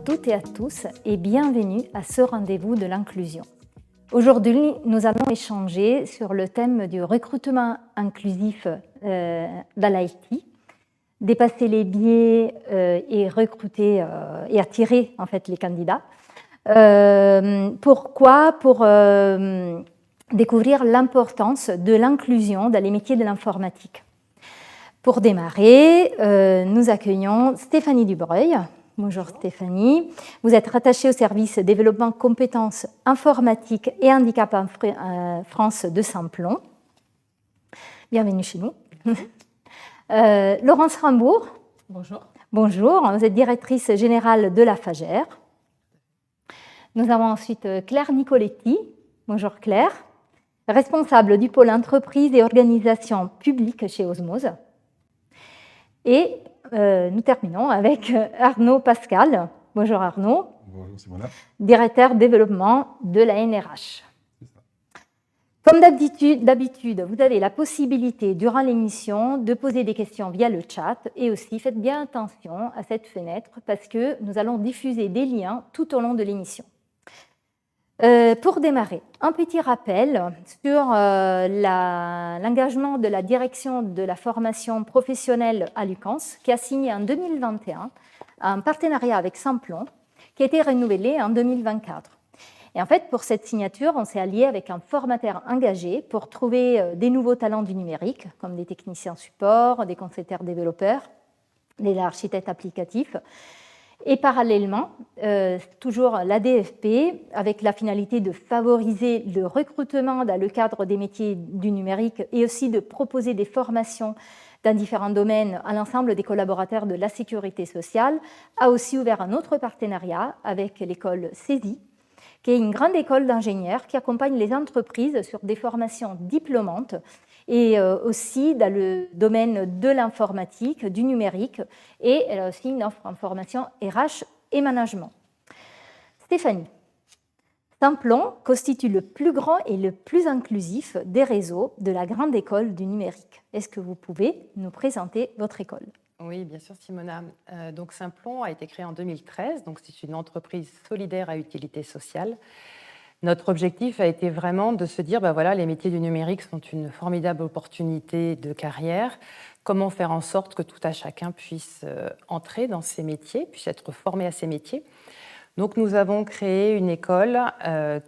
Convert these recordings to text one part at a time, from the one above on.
toutes et à tous et bienvenue à ce rendez-vous de l'inclusion. Aujourd'hui, nous allons échanger sur le thème du recrutement inclusif dans l'IT, dépasser les biais et recruter et attirer en fait les candidats. Pourquoi ? Pour découvrir l'importance de l'inclusion dans les métiers de l'informatique. Pour démarrer, nous accueillons Stéphanie Dubreuil. Bonjour Stéphanie. Vous êtes rattachée au service développement compétences informatiques et handicap en France de Saint-Plon. Bienvenue chez nous. Laurence Rambourg. Bonjour. Bonjour, vous êtes directrice générale de la FAGER. Nous avons ensuite Claire Nicoletti. Bonjour Claire. Responsable du pôle entreprise et organisation publique chez Osmose. Et nous terminons avec Arnaud Pascal. Bonjour Arnaud. Bonjour Simona. Directeur développement de la NRH. Comme d'habitude, vous avez la possibilité durant l'émission de poser des questions via le chat et aussi faites bien attention à cette fenêtre parce que nous allons diffuser des liens tout au long de l'émission. Pour démarrer, un petit rappel sur l'engagement de la direction de la formation professionnelle à Lucans qui a signé en 2021 un partenariat avec Saint-Plon qui a été renouvelé en 2024. Et en fait, pour cette signature, on s'est allié avec un formateur engagé pour trouver des nouveaux talents du numérique, comme des techniciens support, des concepteurs développeurs, des architectes applicatifs. Et parallèlement, toujours l'ADFP, avec la finalité de favoriser le recrutement dans le cadre des métiers du numérique et aussi de proposer des formations dans différents domaines à l'ensemble des collaborateurs de la sécurité sociale, a aussi ouvert un autre partenariat avec l'école CESI, qui est une grande école d'ingénieurs qui accompagne les entreprises sur des formations diplômantes et aussi dans le domaine de l'informatique, du numérique, et elle a aussi une offre en formation RH et management. Stéphanie, Saint-Plon constitue le plus grand et le plus inclusif des réseaux de la grande école du numérique. Est-ce que vous pouvez nous présenter votre école ? Oui, bien sûr, Simona. Donc Saint-Plon a été créé en 2013, donc c'est une entreprise solidaire à utilité sociale. Notre objectif a été vraiment de se dire, voilà, les métiers du numérique sont une formidable opportunité de carrière. Comment faire en sorte que tout à chacun puisse entrer dans ces métiers, puisse être formé à ces métiers. Donc nous avons créé une école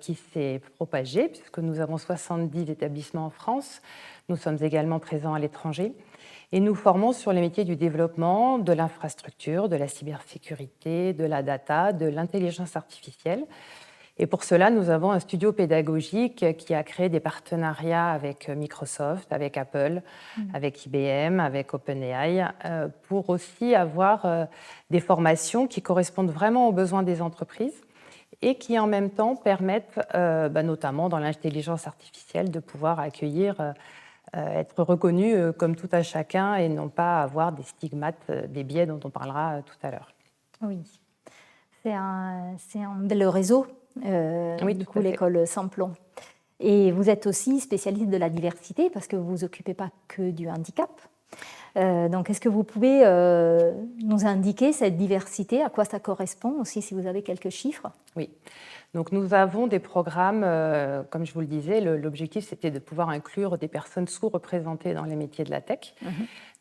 qui s'est propagée, puisque nous avons 70 établissements en France. Nous sommes également présents à l'étranger. Et nous formons sur les métiers du développement, de l'infrastructure, de la cybersécurité, de la data, de l'intelligence artificielle. Et pour cela, nous avons un studio pédagogique qui a créé des partenariats avec Microsoft, avec Apple, avec IBM, avec OpenAI, pour aussi avoir des formations qui correspondent vraiment aux besoins des entreprises et qui en même temps permettent, notamment dans l'intelligence artificielle, de pouvoir accueillir, être reconnu comme tout à chacun et non pas avoir des stigmates, des biais dont on parlera tout à l'heure. Oui, c'est un bel réseau. Oui, du coup, l'école Saint-Plon. Et vous êtes aussi spécialiste de la diversité parce que vous ne vous occupez pas que du handicap. Donc, est-ce que vous pouvez nous indiquer cette diversité, à quoi ça correspond aussi, si vous avez quelques chiffres ? Oui. Donc, nous avons des programmes, comme je vous le disais, l'objectif c'était de pouvoir inclure des personnes sous-représentées dans les métiers de la tech.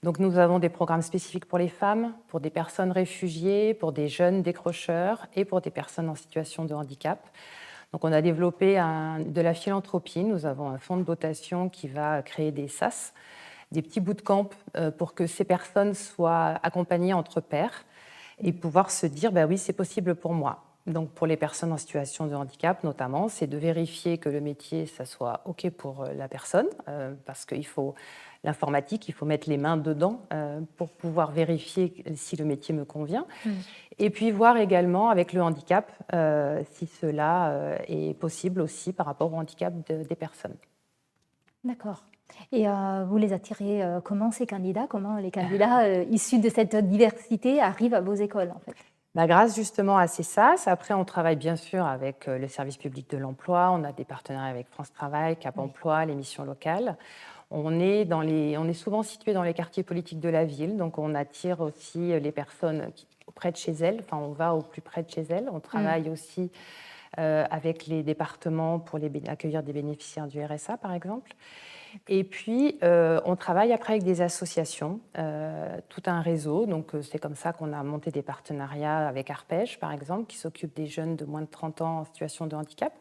Donc, nous avons des programmes spécifiques pour les femmes, pour des personnes réfugiées, pour des jeunes décrocheurs et pour des personnes en situation de handicap. Donc, on a développé de la philanthropie. Nous avons un fonds de dotation qui va créer des SAS, des petits bootcamps pour que ces personnes soient accompagnées entre pairs et pouvoir se dire, oui, c'est possible pour moi. Donc, pour les personnes en situation de handicap, notamment, c'est de vérifier que le métier, ça soit OK pour la personne, parce qu'il faut l'informatique, il faut mettre les mains dedans pour pouvoir vérifier si le métier me convient. Et puis voir également avec le handicap si cela est possible aussi par rapport au handicap des personnes. D'accord. Et vous les attirez comment ces candidats ? Comment les candidats issus de cette diversité arrivent à vos écoles en fait ? Grâce justement à ces SAS, après on travaille bien sûr avec le service public de l'emploi, on a des partenariats avec France Travail, Cap Emploi, les missions locales. On est souvent situé dans les quartiers politiques de la ville, donc on attire aussi les personnes près de chez elles, enfin on va au plus près de chez elles. On travaille aussi avec les départements pour accueillir des bénéficiaires du RSA, par exemple. Et puis, on travaille après avec des associations, tout un réseau. Donc, c'est comme ça qu'on a monté des partenariats avec Arpège, par exemple, qui s'occupe des jeunes de moins de 30 ans en situation de handicap.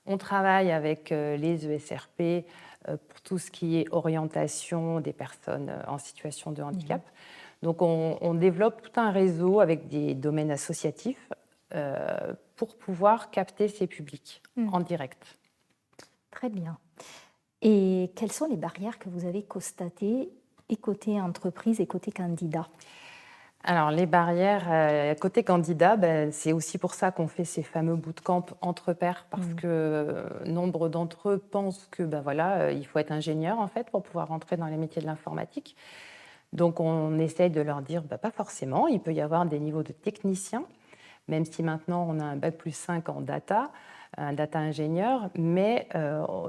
On travaille avec les ESRP pour tout ce qui est orientation des personnes en situation de handicap. Donc, on développe tout un réseau avec des domaines associatifs pour pouvoir capter ces publics en direct. Très bien. Et quelles sont les barrières que vous avez constatées et côté entreprise et côté candidat? Alors, les barrières, côté candidat, c'est aussi pour ça qu'on fait ces fameux bootcamps entre pairs, parce que nombre d'entre eux pensent que il faut être ingénieur en fait, pour pouvoir rentrer dans les métiers de l'informatique. Donc, on essaye de leur dire pas forcément, il peut y avoir des niveaux de technicien, même si maintenant on a un bac+5 en data, un data ingénieur, mais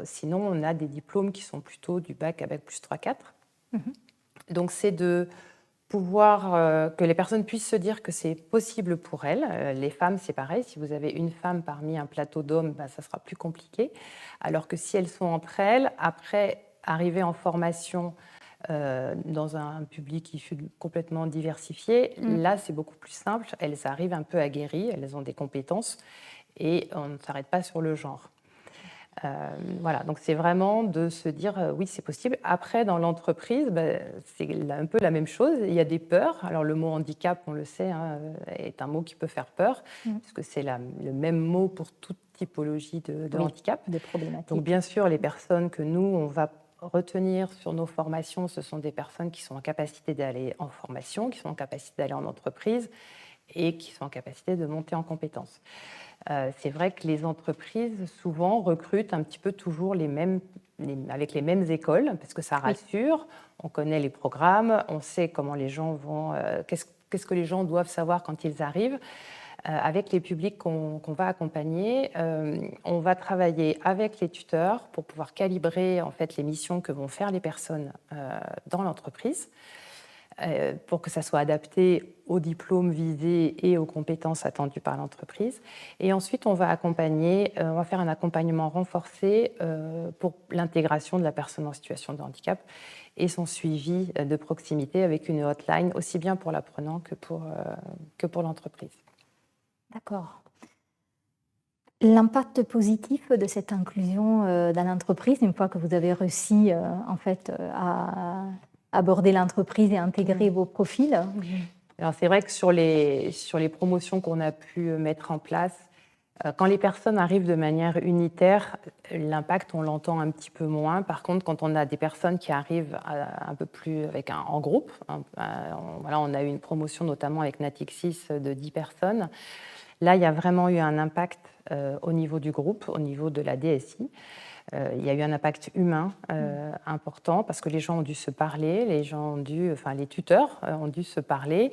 sinon on a des diplômes qui sont plutôt du bac à bac+3-4. Donc, c'est de pouvoir que les personnes puissent se dire que c'est possible pour elles. Les femmes, c'est pareil. Si vous avez une femme parmi un plateau d'hommes, ça sera plus compliqué. Alors que si elles sont entre elles, après arriver en formation dans un public issu complètement diversifié, là, c'est beaucoup plus simple. Elles arrivent un peu aguerries, elles ont des compétences et on ne s'arrête pas sur le genre. Voilà, donc c'est vraiment de se dire oui, c'est possible. Après, dans l'entreprise, c'est un peu la même chose. Il y a des peurs. Alors, le mot handicap, on le sait, est un mot qui peut faire peur, puisque c'est le même mot pour toute typologie de handicap. Des problématiques. Donc, bien sûr, les personnes que nous, on va retenir sur nos formations, ce sont des personnes qui sont en capacité d'aller en formation, qui sont en capacité d'aller en entreprise et qui sont en capacité de monter en compétences. C'est vrai que les entreprises, souvent, recrutent un petit peu toujours avec les mêmes écoles, parce que ça rassure, on connaît les programmes, on sait comment les gens vont, qu'est-ce que les gens doivent savoir quand ils arrivent. Avec les publics qu'on va accompagner, on va travailler avec les tuteurs pour pouvoir calibrer en fait, les missions que vont faire les personnes dans l'entreprise, pour que ça soit adapté aux diplômes visés et aux compétences attendues par l'entreprise. Et ensuite, on va faire un accompagnement renforcé pour l'intégration de la personne en situation de handicap et son suivi de proximité avec une hotline, aussi bien pour l'apprenant que pour l'entreprise. D'accord. L'impact positif de cette inclusion dans l'entreprise, une fois que vous avez réussi en fait, à aborder l'entreprise et intégrer vos profils? Alors, c'est vrai que sur les promotions qu'on a pu mettre en place, quand les personnes arrivent de manière unitaire, l'impact, on l'entend un petit peu moins. Par contre, quand on a des personnes qui arrivent un peu plus en groupe, on a eu une promotion notamment avec Natixis de 10 personnes. Là, il y a vraiment eu un impact au niveau du groupe, au niveau de la DSI. Il y a eu un impact humain important parce que les gens ont dû se parler, les tuteurs ont dû se parler.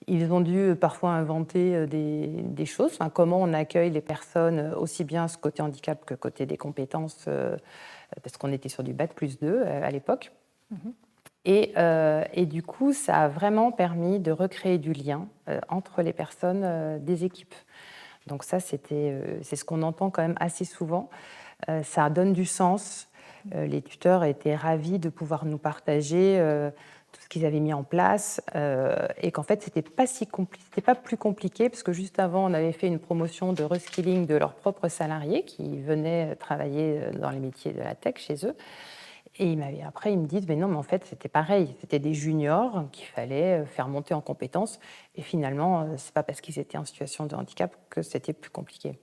Ils ont dû parfois inventer des choses, comment on accueille les personnes, aussi bien ce côté handicap que côté des compétences, parce qu'on était sur du bac+2 à l'époque. Et du coup, ça a vraiment permis de recréer du lien entre les personnes des équipes. Donc ça, c'est ce qu'on entend quand même assez souvent. Ça donne du sens. Les tuteurs étaient ravis de pouvoir nous partager tout ce qu'ils avaient mis en place et qu'en fait, c'était pas plus compliqué parce que juste avant, on avait fait une promotion de reskilling de leurs propres salariés qui venaient travailler dans les métiers de la tech chez eux. Et après, ils me disent, mais non, mais en fait, c'était pareil. C'était des juniors qu'il fallait faire monter en compétences. Et finalement, c'est pas parce qu'ils étaient en situation de handicap que c'était plus compliqué.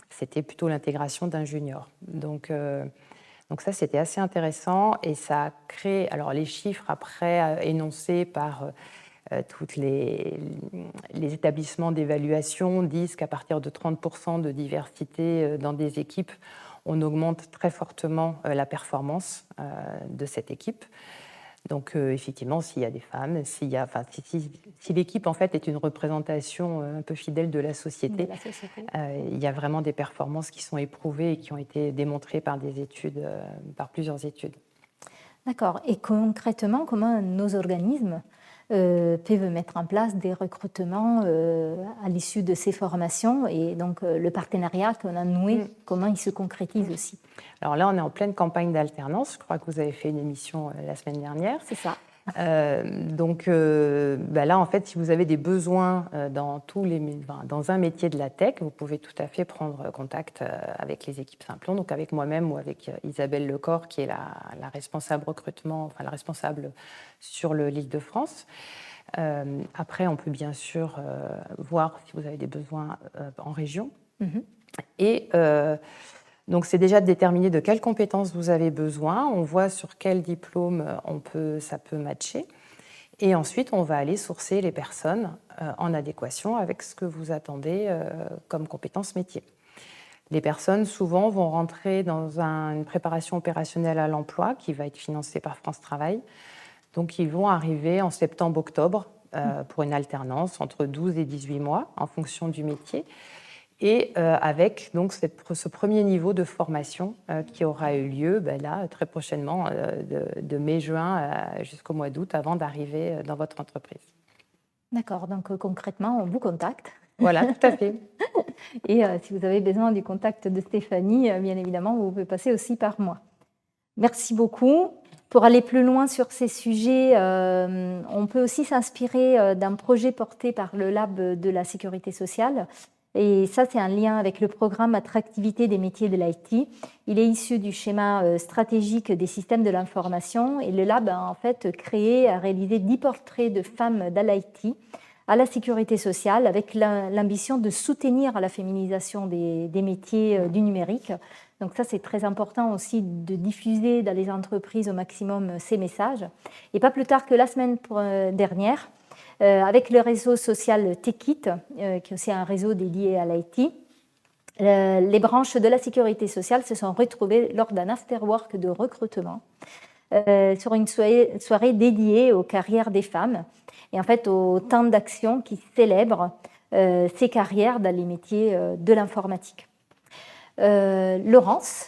C'était plutôt l'intégration d'un junior. Donc ça, c'était assez intéressant. Et ça a créé... Alors, les chiffres, après, énoncés par tous les établissements d'évaluation, disent qu'à partir de 30% de diversité dans des équipes, on augmente très fortement la performance de cette équipe. Donc, effectivement, s'il y a des femmes, si l'équipe en fait est une représentation un peu fidèle de la société, il y a vraiment des performances qui sont éprouvées et qui ont été démontrées par par plusieurs études. D'accord. Et concrètement, comment nos organismes peuvent mettre en place des recrutements à l'issue de ces formations. Et donc, le partenariat qu'on a noué, comment il se concrétise aussi. Alors là, on est en pleine campagne d'alternance. Je crois que vous avez fait une émission la semaine dernière. C'est ça. Donc là, en fait, si vous avez des besoins dans un métier de la tech, vous pouvez tout à fait prendre contact avec les équipes Simplon, donc avec moi-même ou avec Isabelle Lecor, qui est la responsable recrutement, enfin la responsable sur l'Île-de-France. Après, on peut bien sûr voir si vous avez des besoins en région. Et donc, c'est déjà de déterminer de quelles compétences vous avez besoin. On voit sur quel diplôme ça peut matcher. Et ensuite, on va aller sourcer les personnes en adéquation avec ce que vous attendez comme compétences métiers. Les personnes, souvent, vont rentrer dans une préparation opérationnelle à l'emploi qui va être financée par France Travail. Donc, ils vont arriver en septembre-octobre pour une alternance entre 12 et 18 mois en fonction du métier. Et avec donc ce premier niveau de formation qui aura eu lieu là, très prochainement, de mai-juin jusqu'au mois d'août, avant d'arriver dans votre entreprise. D'accord, donc concrètement, on vous contacte. Voilà, tout à fait. Et si vous avez besoin du contact de Stéphanie, bien évidemment, vous pouvez passer aussi par moi. Merci beaucoup. Pour aller plus loin sur ces sujets, on peut aussi s'inspirer d'un projet porté par le Lab de la sécurité sociale. Et ça, c'est un lien avec le programme Attractivité des métiers de l'IT. Il est issu du schéma stratégique des systèmes de l'information et le Lab a en fait réalisé 10 portraits de femmes de l'IT à la sécurité sociale avec l'ambition de soutenir la féminisation des métiers du numérique. Donc ça, c'est très important aussi de diffuser dans les entreprises au maximum ces messages. Et pas plus tard que la semaine dernière, avec le réseau social Techit, qui est aussi un réseau dédié à l'IT, les branches de la sécurité sociale se sont retrouvées lors d'un afterwork de recrutement sur une soirée dédiée aux carrières des femmes et en fait au temps d'action qui célèbre ces carrières dans les métiers de l'informatique. Laurence,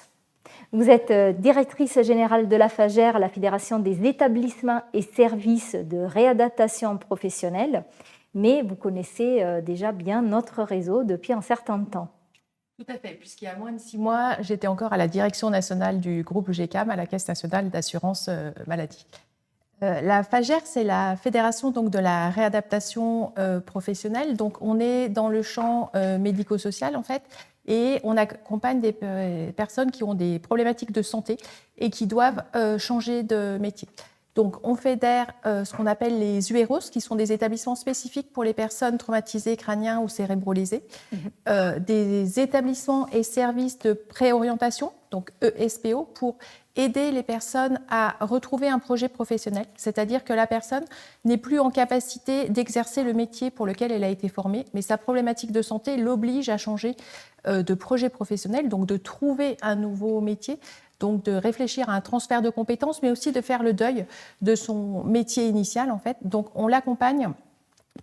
vous êtes directrice générale de la FAGER, la Fédération des établissements et services de réadaptation professionnelle, mais vous connaissez déjà bien notre réseau depuis un certain temps. Tout à fait, puisqu'il y a moins de 6 mois, j'étais encore à la direction nationale du groupe GCAM, à la Caisse nationale d'assurance maladie. La FAGER, c'est la Fédération donc, de la réadaptation professionnelle. Donc, on est dans le champ médico-social, en fait, et on accompagne des personnes qui ont des problématiques de santé et qui doivent changer de métier. Donc, on fédère ce qu'on appelle les UROS, qui sont des établissements spécifiques pour les personnes traumatisées crâniens ou cérébro-lésées, des établissements et services de préorientation, donc ESPO, pour aider les personnes à retrouver un projet professionnel, c'est-à-dire que la personne n'est plus en capacité d'exercer le métier pour lequel elle a été formée, mais sa problématique de santé l'oblige à changer de projet professionnel, donc de trouver un nouveau métier, donc de réfléchir à un transfert de compétences, mais aussi de faire le deuil de son métier initial, en fait. Donc on l'accompagne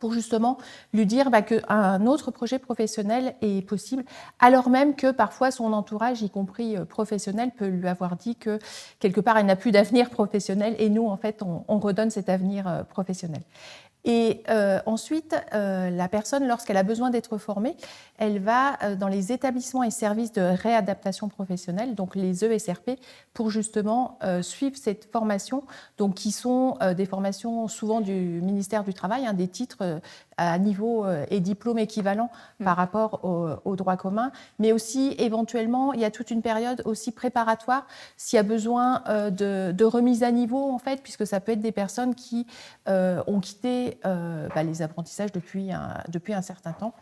pour justement lui dire qu'un autre projet professionnel est possible, alors même que parfois son entourage, y compris professionnel, peut lui avoir dit que quelque part elle n'a plus d'avenir professionnel et nous, en fait, on redonne cet avenir professionnel. Et ensuite, la personne, lorsqu'elle a besoin d'être formée, elle va dans les établissements et services de réadaptation professionnelle, donc les ESRP, pour justement suivre cette formation, donc qui sont des formations souvent du ministère du Travail, des titres à niveau et diplôme équivalent par rapport au droit commun, mais aussi éventuellement, il y a toute une période aussi préparatoire s'il y a besoin de remise à niveau, en fait, puisque ça peut être des personnes qui ont quitté les apprentissages depuis un certain temps.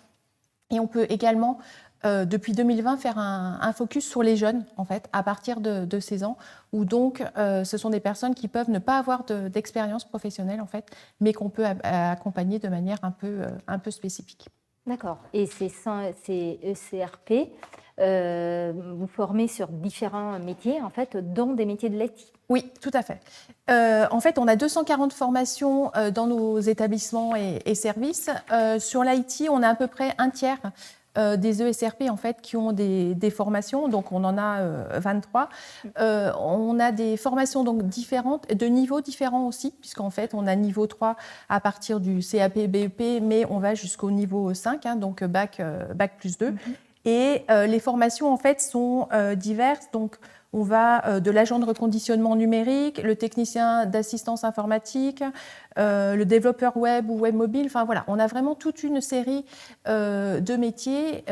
Et on peut également, depuis 2020, faire un focus sur les jeunes, en fait, à partir de 16 ans, où donc ce sont des personnes qui peuvent ne pas avoir d'expérience professionnelle, en fait, mais qu'on peut accompagner de manière un peu spécifique. D'accord. Et ces ECRP, vous formez sur différents métiers, en fait, dont des métiers de l'IT. Oui, tout à fait. En fait, on a 240 formations dans nos établissements et services. Sur l'IT, on a à peu près un tiers des ESRP en fait, qui ont des formations, donc on en a 23. On a des formations donc, différentes, de niveaux différents aussi, puisqu'en fait, on a niveau 3 à partir du CAP, BEP, mais on va jusqu'au niveau 5, hein, donc bac plus 2. Et les formations, en fait, sont diverses. Donc, on va de l'agent de reconditionnement numérique, le technicien d'assistance informatique, le développeur web ou web mobile. Enfin, voilà, on a vraiment toute une série de métiers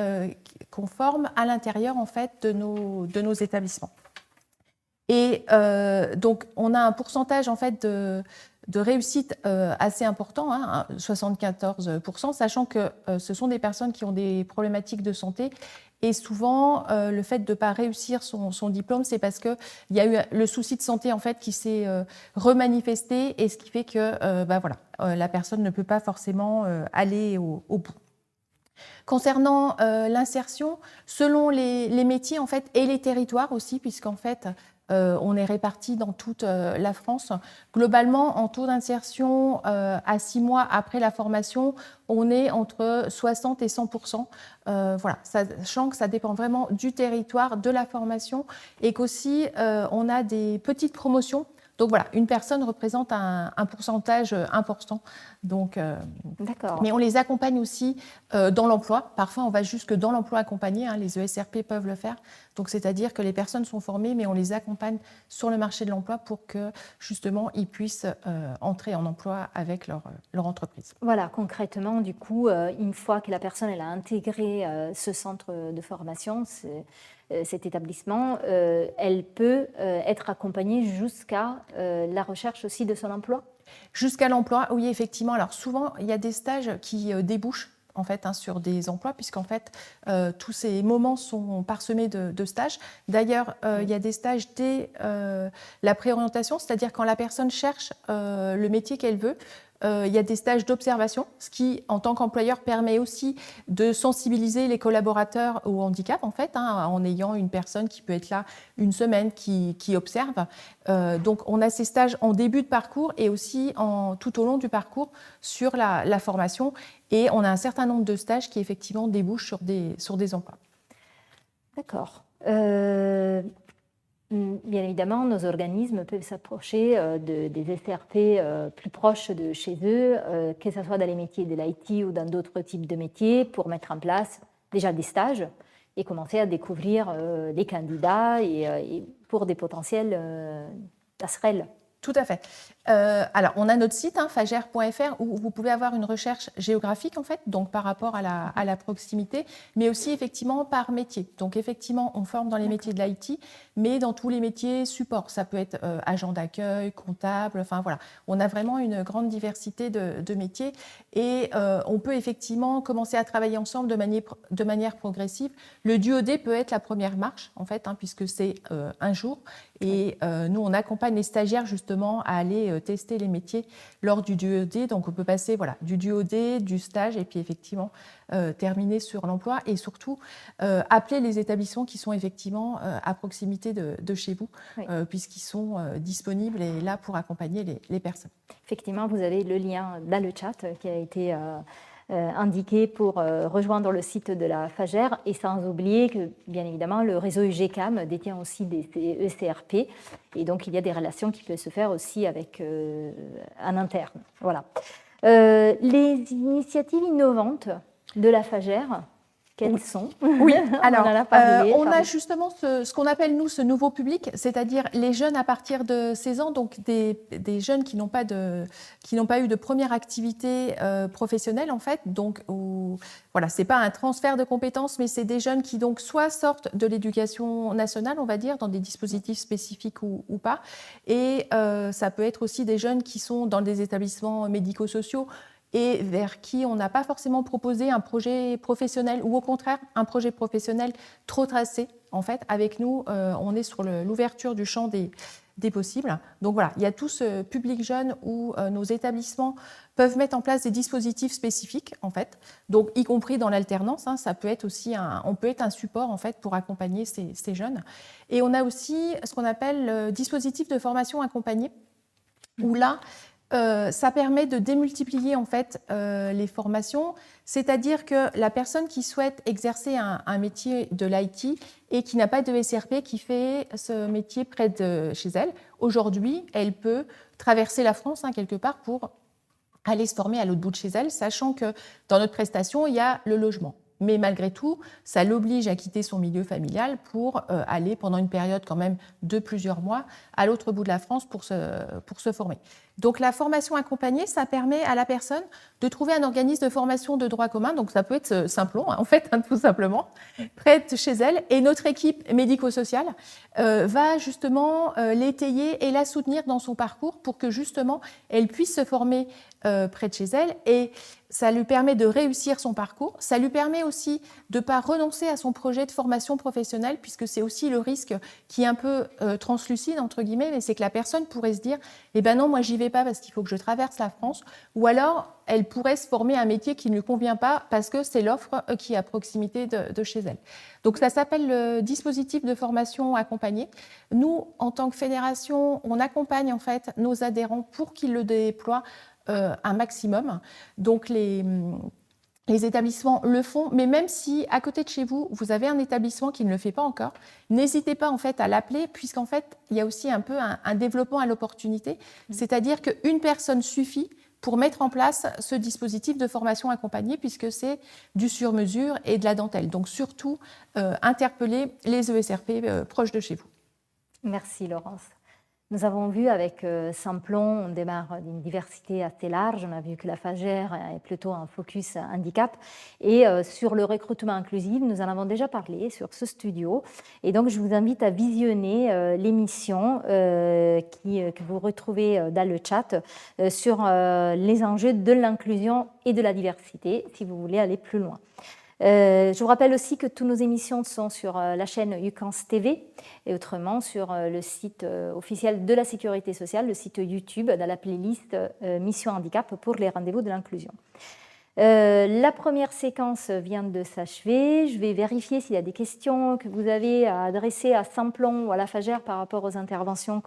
qu'on forme à l'intérieur, en fait, de nos établissements. Et donc, on a un pourcentage, en fait, de réussite assez important, hein, 74%, sachant que ce sont des personnes qui ont des problématiques de santé. Et souvent, le fait de ne pas réussir son diplôme, c'est parce qu'il y a eu le souci de santé en fait, qui s'est remanifesté, et ce qui fait que la personne ne peut pas forcément aller au bout. Concernant l'insertion, selon les métiers en fait, et les territoires aussi, puisqu'en fait, on est répartis dans toute la France. Globalement, en taux d'insertion à 6 mois après la formation, on est entre 60 et 100%. Voilà, sachant que ça dépend vraiment du territoire, de la formation, et qu'aussi on a des petites promotions. Donc voilà, une personne représente un pourcentage important. Donc, D'accord. Mais on les accompagne aussi dans l'emploi. Parfois, on va jusque dans l'emploi accompagné. Hein, les ESRP peuvent le faire. Donc, c'est-à-dire que les personnes sont formées, mais on les accompagne sur le marché de l'emploi pour que, justement, ils puissent entrer en emploi avec leur entreprise. Voilà, concrètement, du coup, une fois que la personne elle a intégré ce centre de formation, cet établissement, elle peut être accompagnée jusqu'à la recherche aussi de son emploi? Jusqu'à l'emploi, oui, effectivement. Alors souvent, il y a des stages qui débouchent en fait, hein, sur des emplois, puisqu'en fait, tous ces moments sont parsemés de stages. D'ailleurs, il y a des stages dès la préorientation, c'est-à-dire quand la personne cherche le métier qu'elle veut. Il y a des stages d'observation, ce qui, en tant qu'employeur, permet aussi de sensibiliser les collaborateurs au handicap, en fait, hein, en ayant une personne qui peut être là une semaine, qui observe. Donc, on a ces stages en début de parcours et aussi tout au long du parcours sur la formation. Et on a un certain nombre de stages qui, effectivement, débouchent sur des emplois. D'accord. Bien évidemment, nos organismes peuvent s'approcher des SRP plus proches de chez eux, que ce soit dans les métiers de l'IT ou dans d'autres types de métiers, pour mettre en place déjà des stages et commencer à découvrir les candidats et pour des potentiels passerelles. Tout à fait. Alors, on a notre site, hein, fagère.fr, où vous pouvez avoir une recherche géographique, en fait, donc par rapport à la proximité, mais aussi, effectivement, par métier. Donc, effectivement, on forme dans les métiers de l'IT, mais dans tous les métiers support. Ça peut être agent d'accueil, comptable, enfin, voilà. On a vraiment une grande diversité de métiers et on peut, effectivement, commencer à travailler ensemble de manière progressive. Le DUOD peut être la première marche, en fait, hein, puisque c'est un jour. Et nous, on accompagne les stagiaires, justement, à aller tester les métiers lors du DUOD. Donc, on peut passer du DUOD, du stage, et puis effectivement terminer sur l'emploi. Et surtout, appeler les établissements qui sont effectivement à proximité de chez vous, oui. Puisqu'ils sont disponibles et là pour accompagner les personnes. Effectivement, vous avez le lien dans le chat qui a été indiqué pour rejoindre le site de la Fagère, et sans oublier que, bien évidemment, le réseau UGCAM détient aussi des ECRP, et donc il y a des relations qui peuvent se faire aussi avec en interne. Voilà. Les initiatives innovantes de la Fagère, quelles sont? Oui, alors on a justement ce qu'on appelle nous ce nouveau public, c'est-à-dire les jeunes à partir de 16 ans, donc des jeunes qui n'ont pas eu de première activité professionnelle en fait. Donc voilà, c'est pas un transfert de compétences, mais c'est des jeunes qui donc soit sortent de l'éducation nationale, on va dire, dans des dispositifs spécifiques ou pas, et ça peut être aussi des jeunes qui sont dans des établissements médico-sociaux et vers qui on n'a pas forcément proposé un projet professionnel ou au contraire un projet professionnel trop tracé. En fait, avec nous, on est sur l'ouverture du champ des possibles. Donc voilà, il y a tout ce public jeune où nos établissements peuvent mettre en place des dispositifs spécifiques, en fait, donc y compris dans l'alternance. Ça peut être aussi on peut être un support en fait pour accompagner ces jeunes. Et on a aussi ce qu'on appelle le dispositif de formation accompagnée, où là, ça permet de démultiplier en fait les formations, c'est-à-dire que la personne qui souhaite exercer un métier de l'IT et qui n'a pas de SRP, qui fait ce métier près de chez elle, aujourd'hui, elle peut traverser la France quelque part pour aller se former à l'autre bout de chez elle, sachant que dans notre prestation, il y a le logement. Mais malgré tout, ça l'oblige à quitter son milieu familial pour aller pendant une période quand même de plusieurs mois à l'autre bout de la France pour se former. Donc la formation accompagnée, ça permet à la personne de trouver un organisme de formation de droit commun, donc ça peut être Simplon, en fait, tout simplement, près de chez elle. Et notre équipe médico-sociale va justement l'étayer et la soutenir dans son parcours pour que justement elle puisse se former près de chez elle. Et ça lui permet de réussir son parcours. Ça lui permet aussi de ne pas renoncer à son projet de formation professionnelle, puisque c'est aussi le risque qui est un peu translucide, entre guillemets, mais c'est que la personne pourrait se dire « Eh ben non, moi, j'y vais pas parce qu'il faut que je traverse la France », ou alors elle pourrait se former à un métier qui ne lui convient pas parce que c'est l'offre qui est à proximité de chez elle. Donc ça s'appelle le dispositif de formation accompagnée. Nous, en tant que fédération, on accompagne en fait nos adhérents pour qu'ils le déploient un maximum. Donc les établissements le font, mais même si à côté de chez vous, vous avez un établissement qui ne le fait pas encore, n'hésitez pas en fait à l'appeler, puisqu'en fait, il y a aussi un peu un développement à l'opportunité, c'est-à-dire qu'une personne suffit pour mettre en place ce dispositif de formation accompagnée, puisque c'est du sur-mesure et de la dentelle. Donc surtout, interpellez les ESRP proches de chez vous. Merci Laurence. Nous avons vu avec Simplon, on démarre d'une diversité assez large. On a vu que la FAGER est plutôt un focus handicap. Et sur le recrutement inclusif, nous en avons déjà parlé sur ce studio. Et donc, je vous invite à visionner l'émission que vous retrouvez dans le chat sur les enjeux de l'inclusion et de la diversité, si vous voulez aller plus loin. Je vous rappelle aussi que toutes nos émissions sont sur la chaîne UCANS TV et autrement sur le site officiel de la Sécurité sociale, le site YouTube, dans la playlist Mission Handicap pour les rendez-vous de l'inclusion. La première séquence vient de s'achever. Je vais vérifier s'il y a des questions que vous avez à adresser à Simplon ou à la FAGER par rapport aux interventions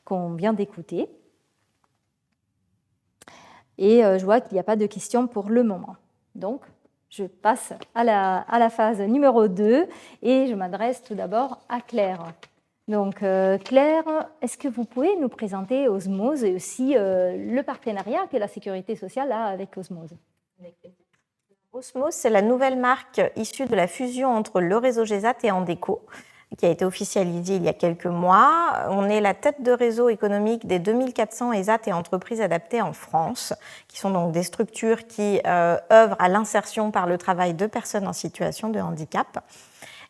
qu'on vient d'écouter. Et je vois qu'il n'y a pas de questions pour le moment. Donc, je passe à la phase numéro 2 et je m'adresse tout d'abord à Claire. Donc Claire, est-ce que vous pouvez nous présenter Osmose et aussi le partenariat que la Sécurité sociale a avec Osmose ? Osmose, c'est la nouvelle marque issue de la fusion entre le réseau GESAT et Andeco, qui a été officialisée il y a quelques mois. On est la tête de réseau économique des 2400 ESAT et entreprises adaptées en France, qui sont donc des structures qui œuvrent à l'insertion par le travail de personnes en situation de handicap.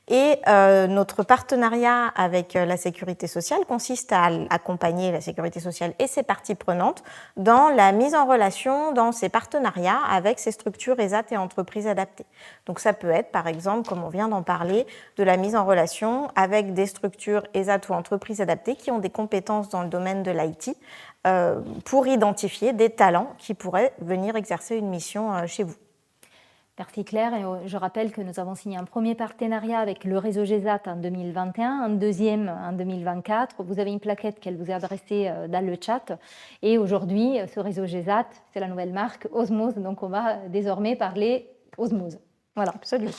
Et notre partenariat avec la Sécurité sociale consiste à accompagner la Sécurité sociale et ses parties prenantes dans la mise en relation dans ces partenariats avec ces structures ESAT et entreprises adaptées. Donc ça peut être, par exemple, comme on vient d'en parler, de la mise en relation avec des structures ESAT ou entreprises adaptées qui ont des compétences dans le domaine de l'IT pour identifier des talents qui pourraient venir exercer une mission chez vous. Merci Claire. Et je rappelle que nous avons signé un premier partenariat avec le réseau GESAT en 2021, un deuxième en 2024. Vous avez une plaquette qu'elle vous est adressée dans le chat. Et aujourd'hui, ce réseau GESAT, c'est la nouvelle marque Osmose. Donc on va désormais parler Osmose. Voilà, absolument.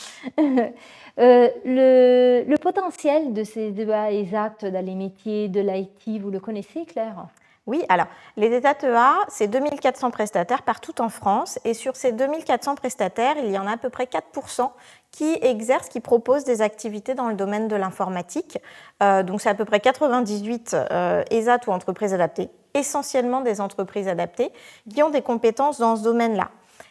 Le potentiel de ces EA ESAT dans les métiers de l'IT, vous le connaissez Claire ? Oui, alors les ESAT EA, c'est 2400 prestataires partout en France et sur ces 2400 prestataires, il y en a à peu près 4% qui exercent, qui proposent des activités dans le domaine de l'informatique. Donc c'est à peu près 98 ESAT ou entreprises adaptées, essentiellement des entreprises adaptées, qui ont des compétences dans ce domaine-là.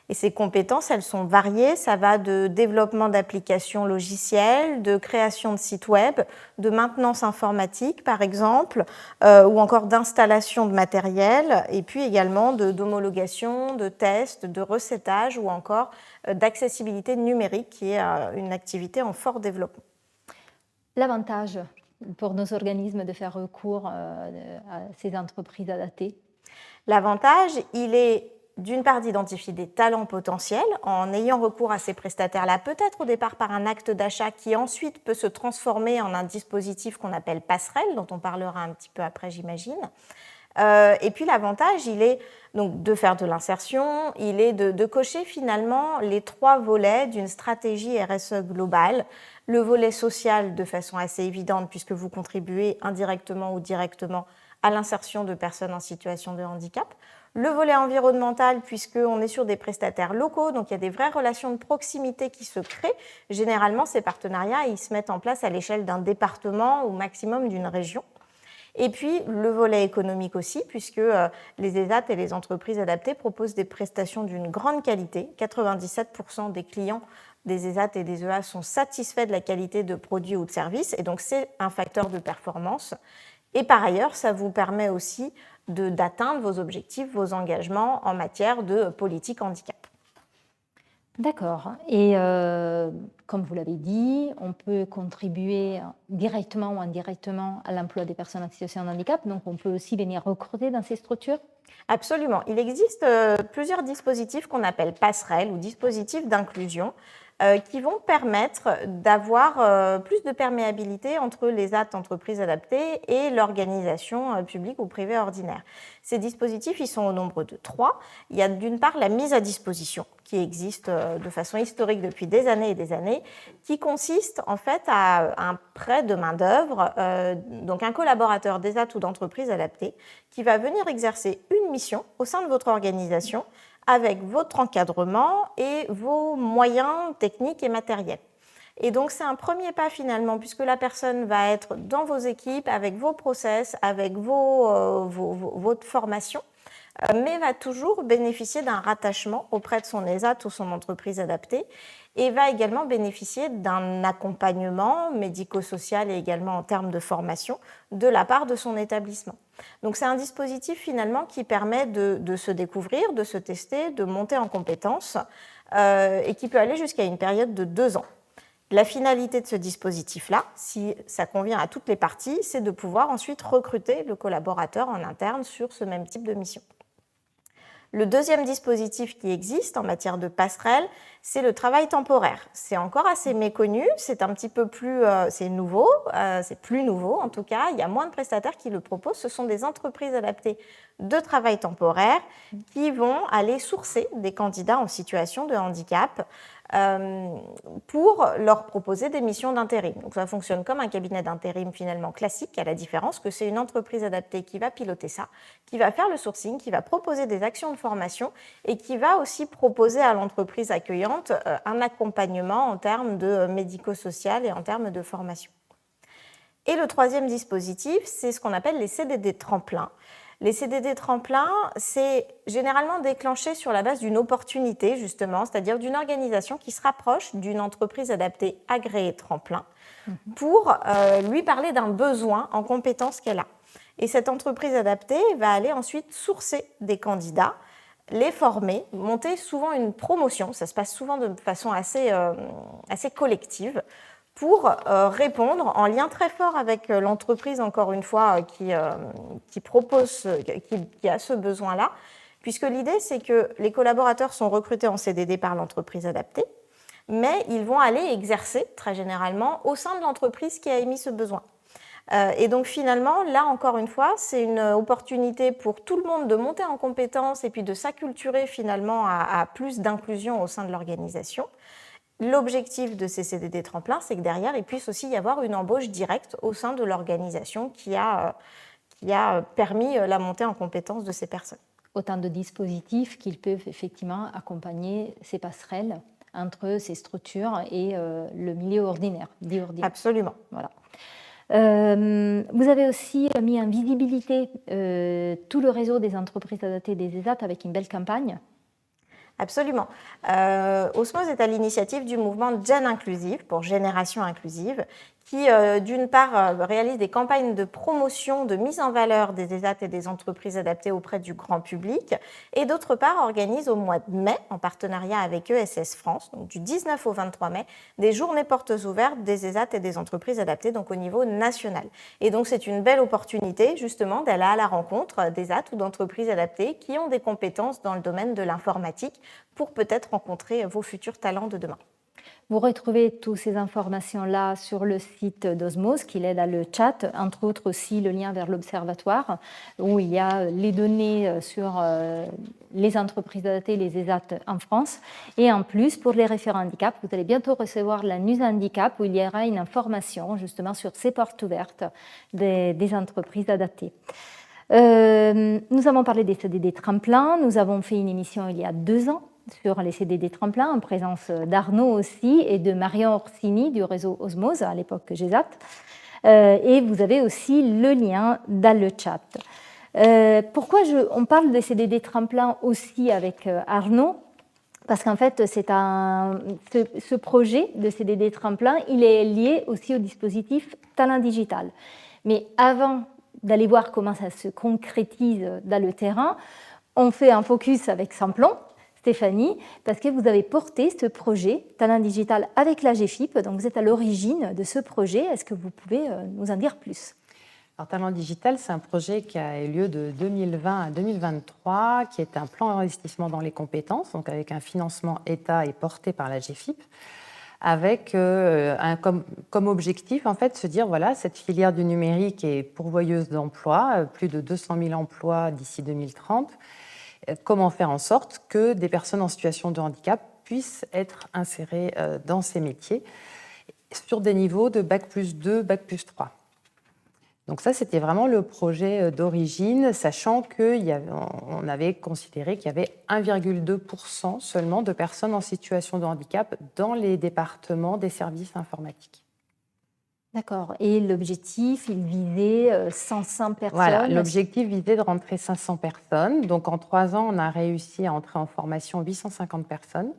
Et ces compétences, elles sont variées. Ça va de développement d'applications logicielles, de création de sites web, de maintenance informatique, par exemple, ou encore d'installation de matériel, et puis également d'homologation, de tests, de recettage ou encore d'accessibilité numérique, qui est une activité en fort développement. L'avantage pour nos organismes de faire recours à ces entreprises adaptées? L'avantage, il est d'une part d'identifier des talents potentiels en ayant recours à ces prestataires-là, peut-être au départ par un acte d'achat qui ensuite peut se transformer en un dispositif qu'on appelle passerelle, dont on parlera un petit peu après, j'imagine. Et puis l'avantage, il est donc de faire de l'insertion, il est de cocher finalement les 3 volets d'une stratégie RSE globale. Le volet social de façon assez évidente puisque vous contribuez indirectement ou directement à l'insertion de personnes en situation de handicap. Le volet environnemental, puisqu'on est sur des prestataires locaux, donc il y a des vraies relations de proximité qui se créent. Généralement, ces partenariats, ils se mettent en place à l'échelle d'un département ou maximum d'une région. Et puis, le volet économique aussi, puisque les ESAT et les entreprises adaptées proposent des prestations d'une grande qualité. 97% des clients des ESAT et des EA sont satisfaits de la qualité de produits ou de services, et donc c'est un facteur de performance. Et par ailleurs, ça vous permet aussi d'atteindre vos objectifs, vos engagements en matière de politique handicap. D'accord. Et comme vous l'avez dit, on peut contribuer directement ou indirectement à l'emploi des personnes en situation de handicap, donc on peut aussi venir recruter dans ces structures? Absolument. Il existe plusieurs dispositifs qu'on appelle passerelles ou dispositifs d'inclusion qui vont permettre d'avoir plus de perméabilité entre les entreprises adaptées et l'organisation publique ou privée ordinaire. Ces dispositifs, ils sont au nombre de 3. Il y a d'une part la mise à disposition qui existe de façon historique depuis des années et des années, qui consiste en fait à un prêt de main-d'œuvre, donc un collaborateur d'ESAT ou d'entreprise adaptée qui va venir exercer une mission au sein de votre organisation avec votre encadrement et vos moyens techniques et matériels. Et donc c'est un premier pas finalement, puisque la personne va être dans vos équipes, avec vos process, avec votre formation, mais va toujours bénéficier d'un rattachement auprès de son ESAT ou son entreprise adaptée et va également bénéficier d'un accompagnement médico-social et également en termes de formation de la part de son établissement. Donc c'est un dispositif finalement qui permet de se découvrir, de se tester, de monter en compétences et qui peut aller jusqu'à une période de 2 ans. La finalité de ce dispositif-là, si ça convient à toutes les parties, c'est de pouvoir ensuite recruter le collaborateur en interne sur ce même type de mission. Le deuxième dispositif qui existe en matière de passerelle, c'est le travail temporaire. C'est encore assez méconnu, c'est un petit peu plus, c'est nouveau, c'est plus nouveau en tout cas, il y a moins de prestataires qui le proposent. Ce sont des entreprises adaptées de travail temporaire qui vont aller sourcer des candidats en situation de handicap pour leur proposer des missions d'intérim. Donc ça fonctionne comme un cabinet d'intérim finalement classique, à la différence que c'est une entreprise adaptée qui va piloter ça, qui va faire le sourcing, qui va proposer des actions de formation et qui va aussi proposer à l'entreprise accueillante un accompagnement en termes de médico-social et en termes de formation. Et le troisième dispositif, c'est ce qu'on appelle les CDD tremplins. Les CDD tremplins, c'est généralement déclenché sur la base d'une opportunité, justement, c'est-à-dire d'une organisation qui se rapproche d'une entreprise adaptée agréée tremplin pour lui parler d'un besoin en compétences qu'elle a. Et cette entreprise adaptée va aller ensuite sourcer des candidats, les former, monter souvent une promotion, ça se passe souvent de façon assez collective, pour répondre en lien très fort avec l'entreprise, encore une fois, qui a ce besoin-là, puisque l'idée, c'est que les collaborateurs sont recrutés en CDD par l'entreprise adaptée, mais ils vont aller exercer, très généralement, au sein de l'entreprise qui a émis ce besoin. Et donc finalement, là, encore une fois, c'est une opportunité pour tout le monde de monter en compétences et puis de s'acculturer finalement à plus d'inclusion au sein de l'organisation. L'objectif de ces CDD tremplins, c'est que derrière, il puisse aussi y avoir une embauche directe au sein de l'organisation qui a permis la montée en compétences de ces personnes. Autant de dispositifs qui peuvent effectivement accompagner ces passerelles entre ces structures et le milieu ordinaire, dit ordinaire. Absolument. Voilà. Vous avez aussi mis en visibilité tout le réseau des entreprises adaptées des ESAT avec une belle campagne. Absolument. Osmose est à l'initiative du mouvement Gen Inclusive, pour Génération Inclusive, qui, d'une part, réalise des campagnes de promotion, de mise en valeur des ESAT et des entreprises adaptées auprès du grand public, et d'autre part, organise au mois de mai, en partenariat avec ESS France, donc du 19 au 23 mai, des journées portes ouvertes des ESAT et des entreprises adaptées, donc au niveau national. Et donc, c'est une belle opportunité, justement, d'aller à la rencontre des ESAT ou d'entreprises adaptées qui ont des compétences dans le domaine de l'informatique pour peut-être rencontrer vos futurs talents de demain. Vous retrouvez toutes ces informations-là sur le site d'Osmose, qui est dans le chat, entre autres aussi le lien vers l'Observatoire, où il y a les données sur les entreprises adaptées, les ESAT en France. Et en plus, pour les référents handicap, vous allez bientôt recevoir la news handicap, où il y aura une information justement sur ces portes ouvertes des entreprises adaptées. Nous avons parlé des CDD tremplins, nous avons fait une émission il y a 2 ans sur les CDD tremplins, en présence d'Arnaud aussi et de Marion Orsini du réseau Osmose, à l'époque GESAT. Et vous avez aussi le lien dans le chat. Pourquoi on parle de CDD tremplins aussi avec Arnaud? Parce qu'en fait, ce projet de CDD tremplin, il est lié aussi au dispositif Talent Digital. Mais avant d'aller voir comment ça se concrétise dans le terrain, on fait un focus avec Samplon, Stéphanie, parce que vous avez porté ce projet Talent Digital avec la GFIP, donc vous êtes à l'origine de ce projet. Est-ce que vous pouvez nous en dire plus? Alors, Talent Digital, c'est un projet qui a eu lieu de 2020 à 2023, qui est un plan d'investissement dans les compétences, donc avec un financement État et porté par la GFIP, avec comme objectif, en fait, se dire, voilà, cette filière du numérique est pourvoyeuse d'emplois, plus de 200 000 emplois d'ici 2030. Comment faire en sorte que des personnes en situation de handicap puissent être insérées dans ces métiers sur des niveaux de Bac+2, Bac+3. Donc ça, c'était vraiment le projet d'origine, sachant qu'on avait considéré qu'il y avait 1,2% seulement de personnes en situation de handicap dans les départements des services informatiques. D'accord. Et l'objectif, il visait 500 personnes. Voilà, l'objectif visait de rentrer 500 personnes. Donc en 3 ans, on a réussi à entrer en formation 850 personnes.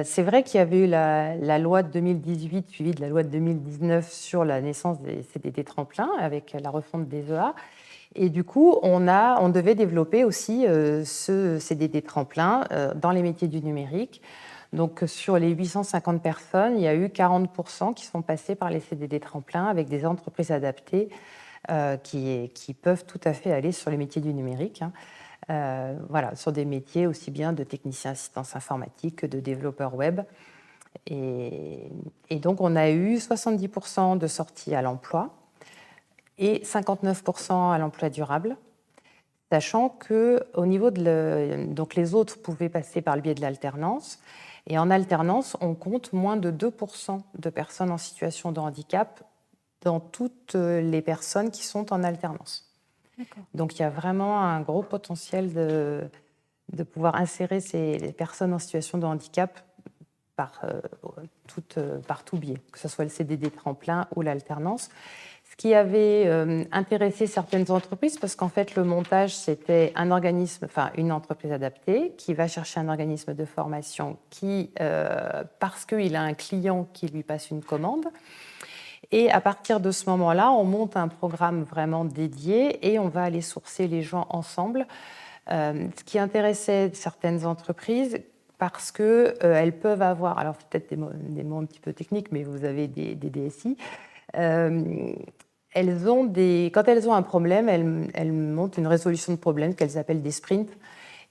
C'est vrai qu'il y avait eu la loi de 2018 suivie de la loi de 2019 sur la naissance des CDD tremplins avec la refonte des EA. Et du coup, on devait développer aussi ce CDD tremplin dans les métiers du numérique. Donc, sur les 850 personnes, il y a eu 40% qui sont passés par les CDD tremplins avec des entreprises adaptées qui peuvent tout à fait aller sur les métiers du numérique. Voilà, sur des métiers aussi bien de technicien assistance informatique que de développeur web. Et donc, on a eu 70% de sorties à l'emploi et 59% à l'emploi durable, sachant qu'au niveau donc les autres pouvaient passer par le biais de l'alternance. Et en alternance, on compte moins de 2% de personnes en situation de handicap dans toutes les personnes qui sont en alternance. D'accord. Donc, il y a vraiment un gros potentiel de pouvoir insérer ces personnes en situation de handicap par tout biais, que ce soit le CDD tremplin ou l'alternance. Ce qui avait intéressé certaines entreprises, parce qu'en fait, le montage, c'était une entreprise adaptée qui va chercher un organisme de formation parce qu'il a un client qui lui passe une commande. Et à partir de ce moment-là, on monte un programme vraiment dédié et on va aller sourcer les gens ensemble. Ce qui intéressait certaines entreprises, parce qu'elles peuvent avoir, alors peut-être des mots un petit peu techniques, mais vous avez des DSI, quand elles ont un problème, elles montent une résolution de problème qu'elles appellent des sprints.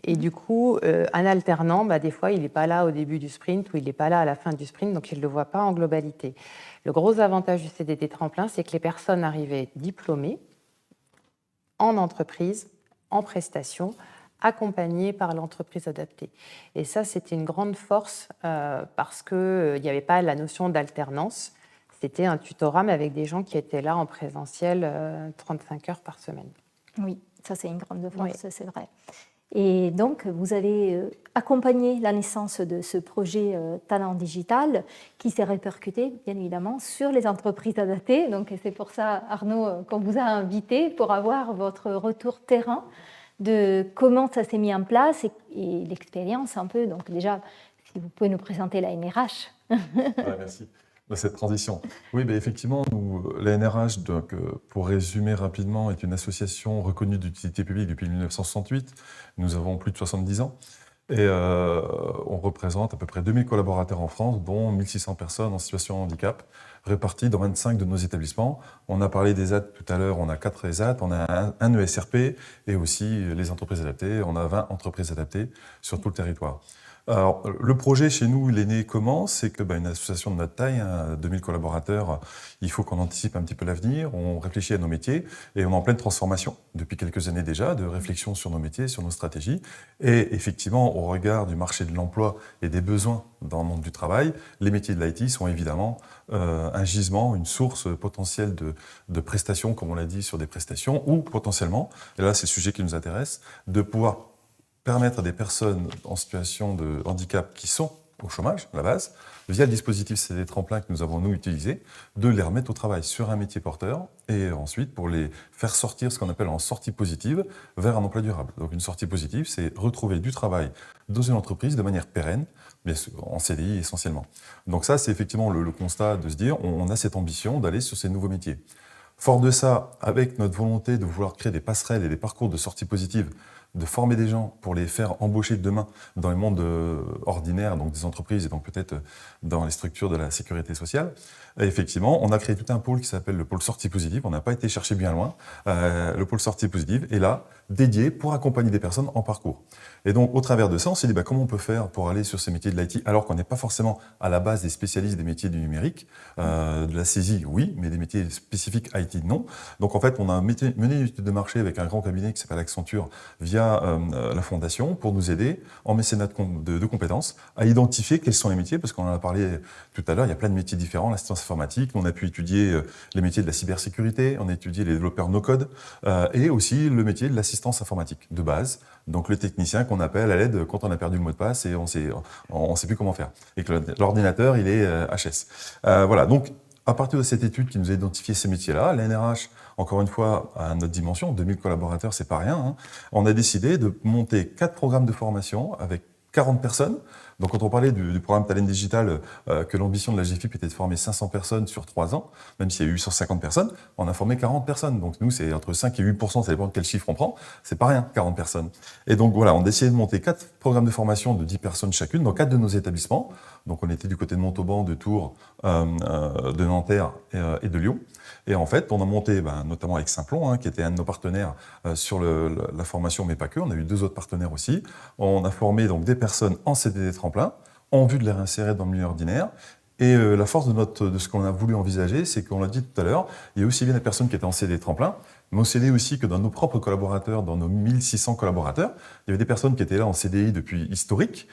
Et du coup, un alternant, des fois, il n'est pas là au début du sprint ou il n'est pas là à la fin du sprint, donc il ne le voit pas en globalité. Le gros avantage du CDD tremplin, c'est que les personnes arrivaient diplômées, en entreprise, en prestation, accompagnées par l'entreprise adaptée. Et ça, c'était une grande force parce qu'il n'y avait pas la notion d'alternance. C'était un tutorat, mais avec des gens qui étaient là en présentiel 35 heures par semaine. Oui, ça c'est une grande force, oui. C'est vrai. Et donc, vous avez accompagné la naissance de ce projet Talent Digital qui s'est répercuté, bien évidemment, sur les entreprises adaptées. Donc, c'est pour ça, Arnaud, qu'on vous a invité pour avoir votre retour terrain de comment ça s'est mis en place et l'expérience un peu. Donc déjà, si vous pouvez nous présenter la NRH. Ouais, merci de cette transition. Oui, effectivement, la NRH, donc, pour résumer rapidement, est une association reconnue d'utilité publique depuis 1968. Nous avons plus de 70 ans. Et on représente à peu près 2000 collaborateurs en France, dont 1600 personnes en situation de handicap, réparties dans 25 de nos établissements. On a parlé des ESAT tout à l'heure, on a 4 ESAT, on a un ESRP et aussi les entreprises adaptées. On a 20 entreprises adaptées sur tout le territoire. Alors, le projet chez nous, il est né comment? C'est que une association de notre taille, 2000 collaborateurs, il faut qu'on anticipe un petit peu l'avenir, on réfléchit à nos métiers et on est en pleine transformation depuis quelques années déjà, de réflexion sur nos métiers, sur nos stratégies. Et effectivement, au regard du marché de l'emploi et des besoins dans le monde du travail, les métiers de l'IT sont évidemment un gisement, une source potentielle de prestations, comme on l'a dit, sur des prestations, ou potentiellement, et là c'est le sujet qui nous intéresse, de pouvoir permettre à des personnes en situation de handicap qui sont au chômage, à la base, via le dispositif CD Tremplin que nous avons, nous, utilisé, de les remettre au travail sur un métier porteur et ensuite pour les faire sortir ce qu'on appelle en sortie positive vers un emploi durable. Donc une sortie positive, c'est retrouver du travail dans une entreprise de manière pérenne, bien sûr, en CDI essentiellement. Donc ça, c'est effectivement le constat de se dire on a cette ambition d'aller sur ces nouveaux métiers. Fort de ça, avec notre volonté de vouloir créer des passerelles et des parcours de sortie positive, de former des gens pour les faire embaucher demain dans le monde ordinaire, donc des entreprises et donc peut-être dans les structures de la sécurité sociale. Et effectivement, on a créé tout un pôle qui s'appelle le pôle sortie positive. On n'a pas été chercher bien loin. Le pôle sortie positive est là, dédié pour accompagner des personnes en parcours. Et donc, au travers de ça, on s'est dit comment on peut faire pour aller sur ces métiers de l'IT, alors qu'on n'est pas forcément à la base des spécialistes des métiers du numérique. De la saisie, oui, mais des métiers spécifiques IT, non. Donc, en fait, on a mené une étude de marché avec un grand cabinet qui s'appelle Accenture via la Fondation pour nous aider en mécénat de compétences à identifier quels sont les métiers, parce qu'on en a parlé tout à l'heure, il y a plein de métiers différents, l'assistance informatique, on a pu étudier les métiers de la cybersécurité, on a étudié les développeurs no-code et aussi le métier de l'assistance informatique de base, donc le technicien qu'on appelle à l'aide quand on a perdu le mot de passe et on sait plus comment faire, et que l'ordinateur il est HS. Voilà, donc à partir de cette étude qui nous a identifié ces métiers-là, la NRH, encore une fois, à notre dimension, 2000 collaborateurs, c'est pas rien, on a décidé de monter 4 programmes de formation avec 40 personnes. Donc quand on parlait du programme Talent Digital, que l'ambition de la GFIP était de former 500 personnes sur 3 ans, même s'il y a eu 850 personnes, on a formé 40 personnes. Donc nous, c'est entre 5 et 8%, ça dépend de quel chiffre on prend, c'est pas rien, 40 personnes. Et donc voilà, on a décidé de monter 4 programmes de formation de 10 personnes chacune dans 4 de nos établissements. Donc on était du côté de Montauban, de Tours, de Nanterre et de Lyon. Et en fait, on a monté, notamment avec Simplon, qui était un de nos partenaires sur la formation, mais pas que. On a eu 2 autres partenaires aussi. On a formé donc des personnes en CDD tremplin, en vue de les réinsérer dans le milieu ordinaire. Et la force de ce qu'on a voulu envisager, c'est qu'on l'a dit tout à l'heure, il y a aussi bien des personnes qui étaient en CDD tremplin, mais on s'est dit aussi que dans nos propres collaborateurs, dans nos 1600 collaborateurs, il y avait des personnes qui étaient là en CDI depuis historique,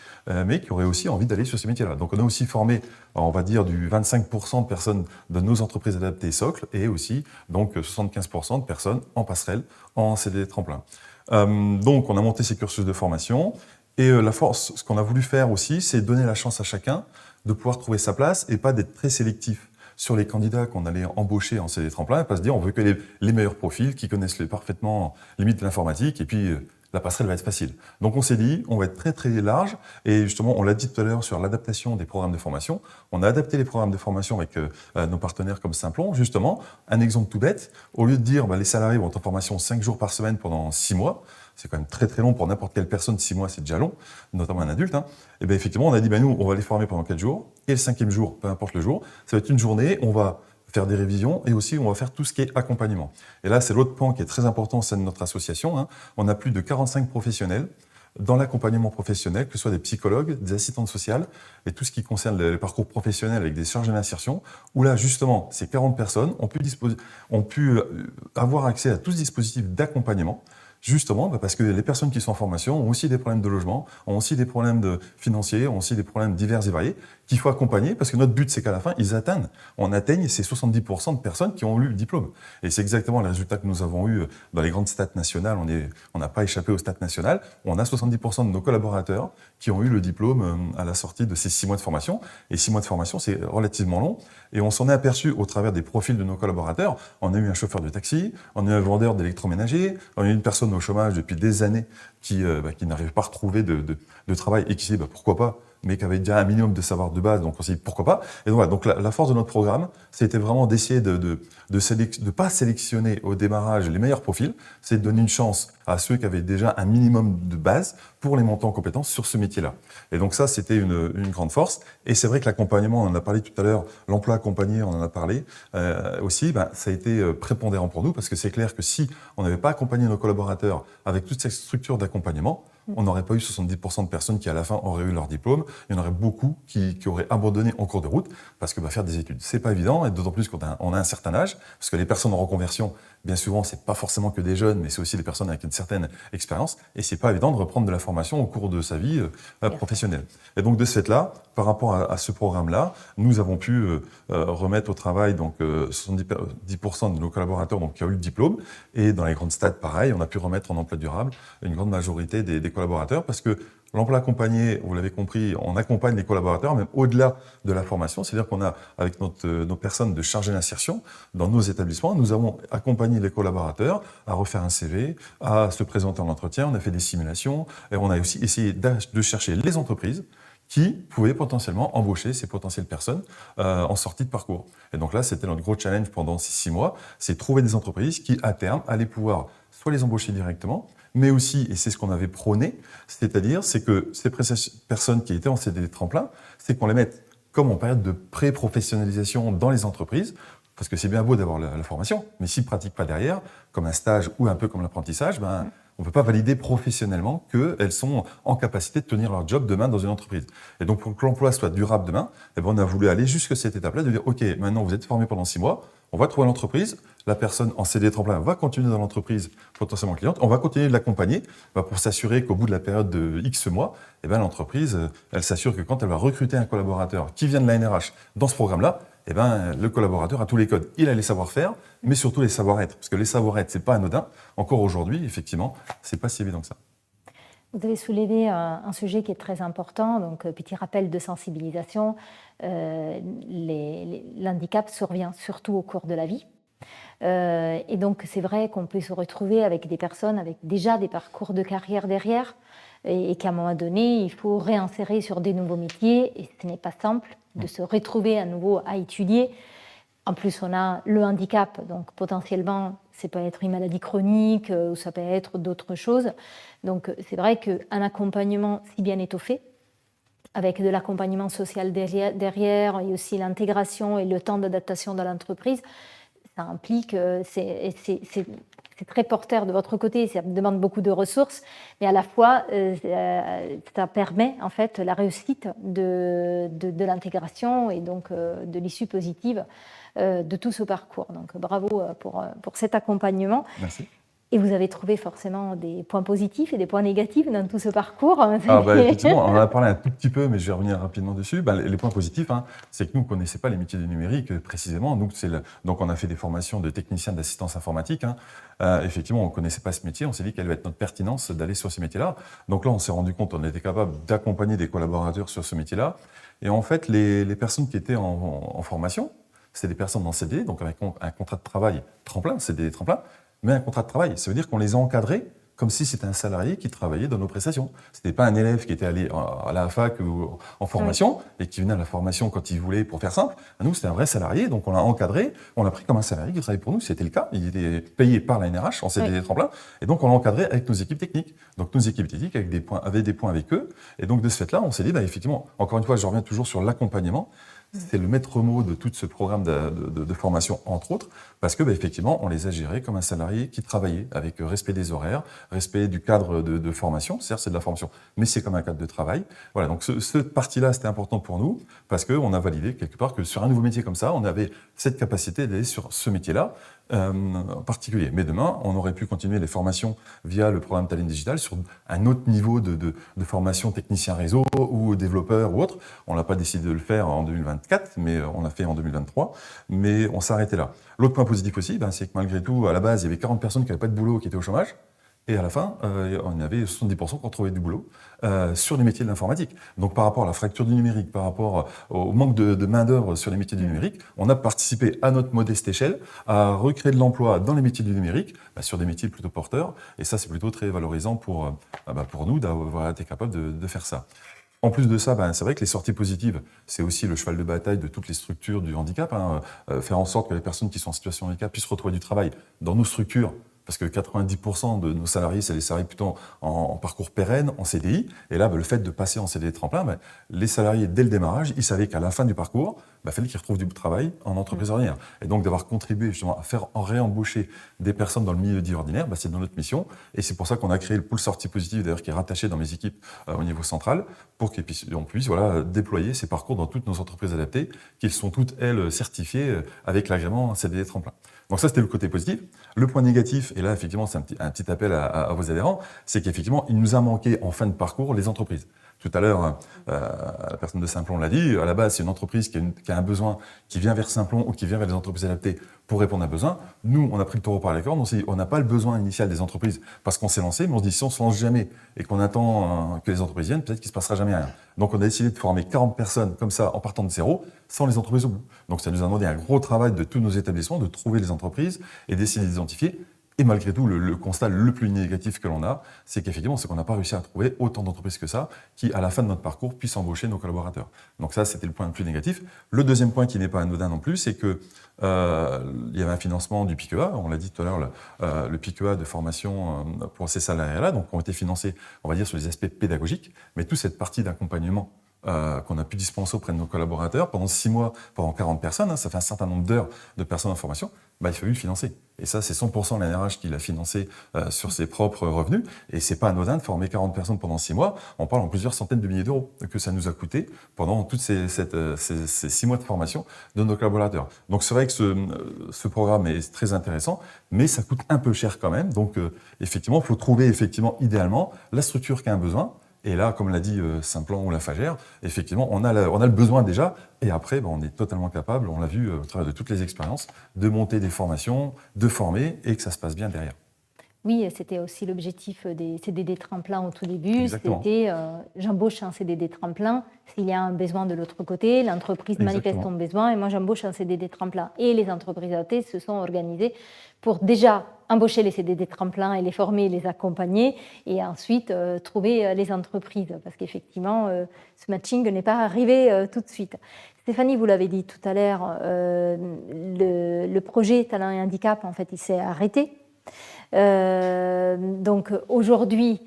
mais qui auraient aussi envie d'aller sur ces métiers-là. Donc on a aussi formé, on va dire, du 25% de personnes de nos entreprises adaptées socles, et aussi donc 75% de personnes en passerelle, en CDD tremplin. Donc on a monté ces cursus de formation, et la force, ce qu'on a voulu faire aussi, c'est donner la chance à chacun de pouvoir trouver sa place et pas d'être très sélectif sur les candidats qu'on allait embaucher en CDD tremplin, et pas se dire on veut que les meilleurs profils qui connaissent parfaitement les limites de l'informatique, et puis la passerelle va être facile. Donc on s'est dit, on va être très très large, et justement on l'a dit tout à l'heure sur l'adaptation des programmes de formation, on a adapté les programmes de formation avec nos partenaires comme Simplon, justement, un exemple tout bête, au lieu de dire les salariés vont être en formation 5 jours par semaine pendant 6 mois, c'est quand même très très long pour n'importe quelle personne, 6 mois c'est déjà long, notamment un adulte, et bien effectivement on a dit nous on va les former pendant 4 jours, et le 5e jour, peu importe le jour, ça va être une journée, on va faire des révisions et aussi on va faire tout ce qui est accompagnement. Et là c'est l'autre point qui est très important au sein de notre association, on a plus de 45 professionnels dans l'accompagnement professionnel, que ce soit des psychologues, des assistantes sociales et tout ce qui concerne les parcours professionnels avec des chargés d'insertion, où là justement ces 40 personnes ont pu avoir accès à tout ce dispositif d'accompagnement. Justement, parce que les personnes qui sont en formation ont aussi des problèmes de logement, ont aussi des problèmes financiers, ont aussi des problèmes divers et variés, qu'il faut accompagner, parce que notre but, c'est qu'à la fin, on atteigne ces 70% de personnes qui ont eu le diplôme. Et c'est exactement les résultats que nous avons eus dans les grandes stats nationales. On n'a pas échappé aux stats nationales. On a 70% de nos collaborateurs qui ont eu le diplôme à la sortie de ces 6 mois de formation. Et 6 mois de formation, c'est relativement long. Et on s'en est aperçu au travers des profils de nos collaborateurs. On a eu un chauffeur de taxi, on a eu un vendeur d'électroménager, on a eu une personne au chômage depuis des années qui n'arrive pas à retrouver de travail et qui s'est dit pourquoi pas, mais qui avait déjà un minimum de savoir de base, donc on s'est dit pourquoi pas. Et donc, voilà, donc la force de notre programme, c'était vraiment d'essayer de pas sélectionner au démarrage les meilleurs profils, c'est de donner une chance à ceux qui avaient déjà un minimum de base pour les monter en compétences sur ce métier-là. Et donc ça, c'était une grande force. Et c'est vrai que l'accompagnement, on en a parlé tout à l'heure, l'emploi accompagné, on en a parlé aussi, ça a été prépondérant pour nous, parce que c'est clair que si on n'avait pas accompagné nos collaborateurs avec toute cette structure d'accompagnement, on n'aurait pas eu 70% de personnes qui, à la fin, auraient eu leur diplôme. Il y en aurait beaucoup qui auraient abandonné en cours de route parce que faire des études, c'est pas évident, et d'autant plus qu'on a un certain âge, parce que les personnes en reconversion, bien souvent, c'est pas forcément que des jeunes, mais c'est aussi des personnes avec une certaine expérience, et c'est pas évident de reprendre de la formation au cours de sa vie professionnelle. Et donc, de ce fait-là, par rapport à ce programme-là, nous avons pu remettre au travail 70% de nos collaborateurs qui ont eu le diplôme, et dans les grandes stades, pareil, on a pu remettre en emploi durable une grande majorité des collaborateurs, parce que l'emploi accompagné, vous l'avez compris, on accompagne les collaborateurs, même au-delà de la formation. C'est-à-dire qu'on a, avec nos personnes de chargé d'insertion, dans nos établissements, nous avons accompagné les collaborateurs à refaire un CV, à se présenter en entretien, on a fait des simulations, et on a aussi essayé de chercher les entreprises qui pouvaient potentiellement embaucher ces potentielles personnes en sortie de parcours. Et donc là, c'était notre gros challenge pendant ces 6 mois, c'est trouver des entreprises qui, à terme, allaient pouvoir soit les embaucher directement, mais aussi, et c'est ce qu'on avait prôné, c'est-à-dire c'est que ces personnes qui étaient en CDD tremplin, c'est qu'on les mette comme en période de pré-professionnalisation dans les entreprises, parce que c'est bien beau d'avoir la formation, mais s'ils ne pratiquent pas derrière, comme un stage ou un peu comme l'apprentissage, on ne peut pas valider professionnellement qu'elles sont en capacité de tenir leur job demain dans une entreprise. Et donc, pour que l'emploi soit durable demain, on a voulu aller jusqu'à cette étape-là, de dire, OK, maintenant vous êtes formé pendant 6 mois, on va trouver l'entreprise, la personne en CDD tremplin va continuer dans l'entreprise potentiellement cliente, on va continuer de l'accompagner pour s'assurer qu'au bout de la période de X mois, l'entreprise, elle s'assure que quand elle va recruter un collaborateur qui vient de la NRH dans ce programme-là, le collaborateur a tous les codes. Il a les savoir-faire, mais surtout les savoir-être. Parce que les savoir-être, c'est pas anodin. Encore aujourd'hui, effectivement, c'est pas si évident que ça. Vous avez soulevé un sujet qui est très important, donc petit rappel de sensibilisation. L'handicap survient surtout au cours de la vie. Et donc c'est vrai qu'on peut se retrouver avec des personnes avec déjà des parcours de carrière derrière, et qu'à un moment donné, il faut réinsérer sur des nouveaux métiers, et ce n'est pas simple de se retrouver à nouveau à étudier. En plus, on a le handicap, donc potentiellement, ça peut être une maladie chronique ou ça peut être d'autres choses. Donc, c'est vrai qu'un accompagnement si bien étoffé, avec de l'accompagnement social derrière et aussi l'intégration et le temps d'adaptation dans l'entreprise, ça implique, c'est très porteur de votre côté, ça demande beaucoup de ressources, mais à la fois, ça permet en fait la réussite de l'intégration et donc de l'issue positive de tout ce parcours. Donc bravo pour cet accompagnement. Merci. Et vous avez trouvé forcément des points positifs et des points négatifs dans tout ce parcours. Effectivement, on en a parlé un tout petit peu, mais je vais revenir rapidement dessus. Les points positifs, c'est que nous ne connaissions pas les métiers du numérique précisément. Donc on a fait des formations de techniciens d'assistance informatique. Effectivement, on ne connaissait pas ce métier. On s'est dit quelle va être notre pertinence d'aller sur ces métiers-là. Donc là, on s'est rendu compte qu'on était capable d'accompagner des collaborateurs sur ce métier-là. Et en fait, les personnes qui étaient en formation, c'était des personnes en CDD, donc avec un contrat de travail tremplin, CDD tremplin, mais un contrat de travail. Ça veut dire qu'on les a encadrés comme si c'était un salarié qui travaillait dans nos prestations. Ce n'était pas un élève qui était allé à la fac ou en formation et qui venait à la formation quand il voulait, pour faire simple. Nous, c'était un vrai salarié, donc on l'a encadré, on l'a pris comme un salarié qui travaillait pour nous, c'était le cas. Il était payé par la NRH en CDD tremplin, et donc on l'a encadré avec nos équipes techniques. Donc nos équipes techniques avaient des points avec eux, et donc de ce fait-là, on s'est dit, effectivement, encore une fois, je reviens toujours sur l'accompagnement. C'est le maître mot de tout ce programme de formation, entre autres, parce que effectivement, on les a gérés comme un salarié qui travaillait, avec respect des horaires, respect du cadre de formation. Certes, c'est de la formation, mais c'est comme un cadre de travail. Voilà, donc cette partie-là, c'était important pour nous, parce qu'on a validé quelque part que sur un nouveau métier comme ça, on avait cette capacité d'aller sur ce métier-là, en particulier. Mais demain, on aurait pu continuer les formations via le programme Talent Digital sur un autre niveau de formation technicien réseau ou développeur ou autre. On n'a pas décidé de le faire en 2024, mais on l'a fait en 2023. Mais on s'est arrêté là. L'autre point positif aussi, c'est que malgré tout, à la base, il y avait 40 personnes qui n'avaient pas de boulot, qui étaient au chômage. Et à la fin, on avait 70% qui ont trouvé du boulot sur les métiers de l'informatique. Donc par rapport à la fracture du numérique, par rapport au manque de main-d'œuvre sur les métiers du numérique, on a participé à notre modeste échelle à recréer de l'emploi dans les métiers du numérique, sur des métiers plutôt porteurs. Et ça, c'est plutôt très valorisant pour nous d'avoir été capable de faire ça. En plus de ça, c'est vrai que les sorties positives, c'est aussi le cheval de bataille de toutes les structures du handicap. Faire en sorte que les personnes qui sont en situation de handicap puissent retrouver du travail dans nos structures. Parce que 90% de nos salariés, c'est des salariés plutôt en parcours pérenne, en CDI. Et là, le fait de passer en CDI tremplin, les salariés, dès le démarrage, ils savaient qu'à la fin du parcours, il fallait qu'ils retrouvent du travail en entreprise ordinaire. Et donc, d'avoir contribué justement à faire réembaucher des personnes dans le milieu dit ordinaire, c'est dans notre mission. Et c'est pour ça qu'on a créé le pool sortie positive, d'ailleurs, qui est rattaché dans mes équipes au niveau central, pour qu'on puisse déployer ces parcours dans toutes nos entreprises adaptées, qui sont toutes, elles, certifiées avec l'agrément CDD tremplin. Donc ça, c'était le côté positif. Le point négatif, et là, effectivement, c'est un petit appel à vos adhérents, c'est qu'effectivement, il nous a manqué en fin de parcours les entreprises. Tout à l'heure, la personne de Simplon l'a dit, à la base, c'est une entreprise qui a un besoin, qui vient vers Simplon ou qui vient vers les entreprises adaptées pour répondre à un besoin. Nous, on a pris le taureau par les cornes, on n'a pas le besoin initial des entreprises parce qu'on s'est lancé, mais on se dit, si on ne se lance jamais et qu'on attend que les entreprises viennent, peut-être qu'il ne se passera jamais rien. Donc, on a décidé de former 40 personnes comme ça, en partant de zéro, sans les entreprises au bout. Donc, ça nous a demandé un gros travail de tous nos établissements, de trouver les entreprises et d'essayer de les identifier. Et malgré tout, le constat le plus négatif que l'on a, c'est qu'effectivement, c'est qu'on n'a pas réussi à trouver autant d'entreprises que ça qui, à la fin de notre parcours, puissent embaucher nos collaborateurs. Donc ça, c'était le point le plus négatif. Le deuxième point qui n'est pas anodin non plus, c'est que il y avait un financement du PIQA, on l'a dit tout à l'heure, le PIQA de formation pour ces salariés-là, donc ont été financés, on va dire, sur les aspects pédagogiques, mais toute cette partie d'accompagnement qu'on a pu dispenser auprès de nos collaborateurs pendant 6 mois, pendant 40 personnes, ça fait un certain nombre d'heures de personnes en formation, il a fallu le financer. Et ça, c'est 100% l'ANRH qui l'a financé sur ses propres revenus. Et c'est pas anodin de former 40 personnes pendant 6 mois. On parle en plusieurs centaines de milliers d'euros que ça nous a coûté pendant tous ces 6 mois de formation de nos collaborateurs. Donc c'est vrai que ce programme est très intéressant, mais ça coûte un peu cher quand même. Donc effectivement, il faut trouver idéalement la structure qui a un besoin. Et là, comme l'a dit Simplon ou la Fagère, effectivement, on a le besoin déjà. Et après, on est totalement capable, on l'a vu au travers de toutes les expériences, de monter des formations, de former et que ça se passe bien derrière. Oui, c'était aussi l'objectif des CDD tremplin au tout début. Exactement. C'était j'embauche un CDD tremplin s'il y a un besoin de l'autre côté, l'entreprise manifeste son besoin et moi j'embauche un CDD tremplin. Et les entreprises adaptées se sont organisées pour déjà embaucher les CDD tremplin et les former, les accompagner et ensuite trouver les entreprises parce qu'effectivement ce matching n'est pas arrivé tout de suite. Stéphanie, vous l'avez dit tout à l'heure, le projet Talent et Handicap, en fait, il s'est arrêté. Donc aujourd'hui,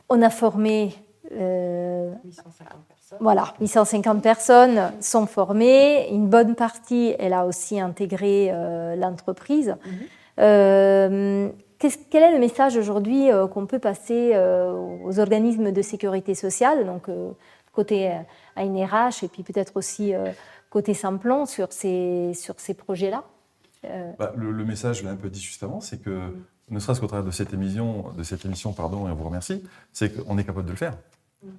on a formé 850 personnes. Voilà, 850 personnes sont formées. Une bonne partie, elle a aussi intégré l'entreprise. Quel est le message aujourd'hui qu'on peut passer aux organismes de sécurité sociale, donc côté ANRH et puis peut-être aussi côté Simplon sur ces projets-là? Le message, je l'ai un peu dit juste avant, c'est que, ne serait-ce qu'au travers de cette émission, et on vous remercie, c'est qu'on est capable de le faire.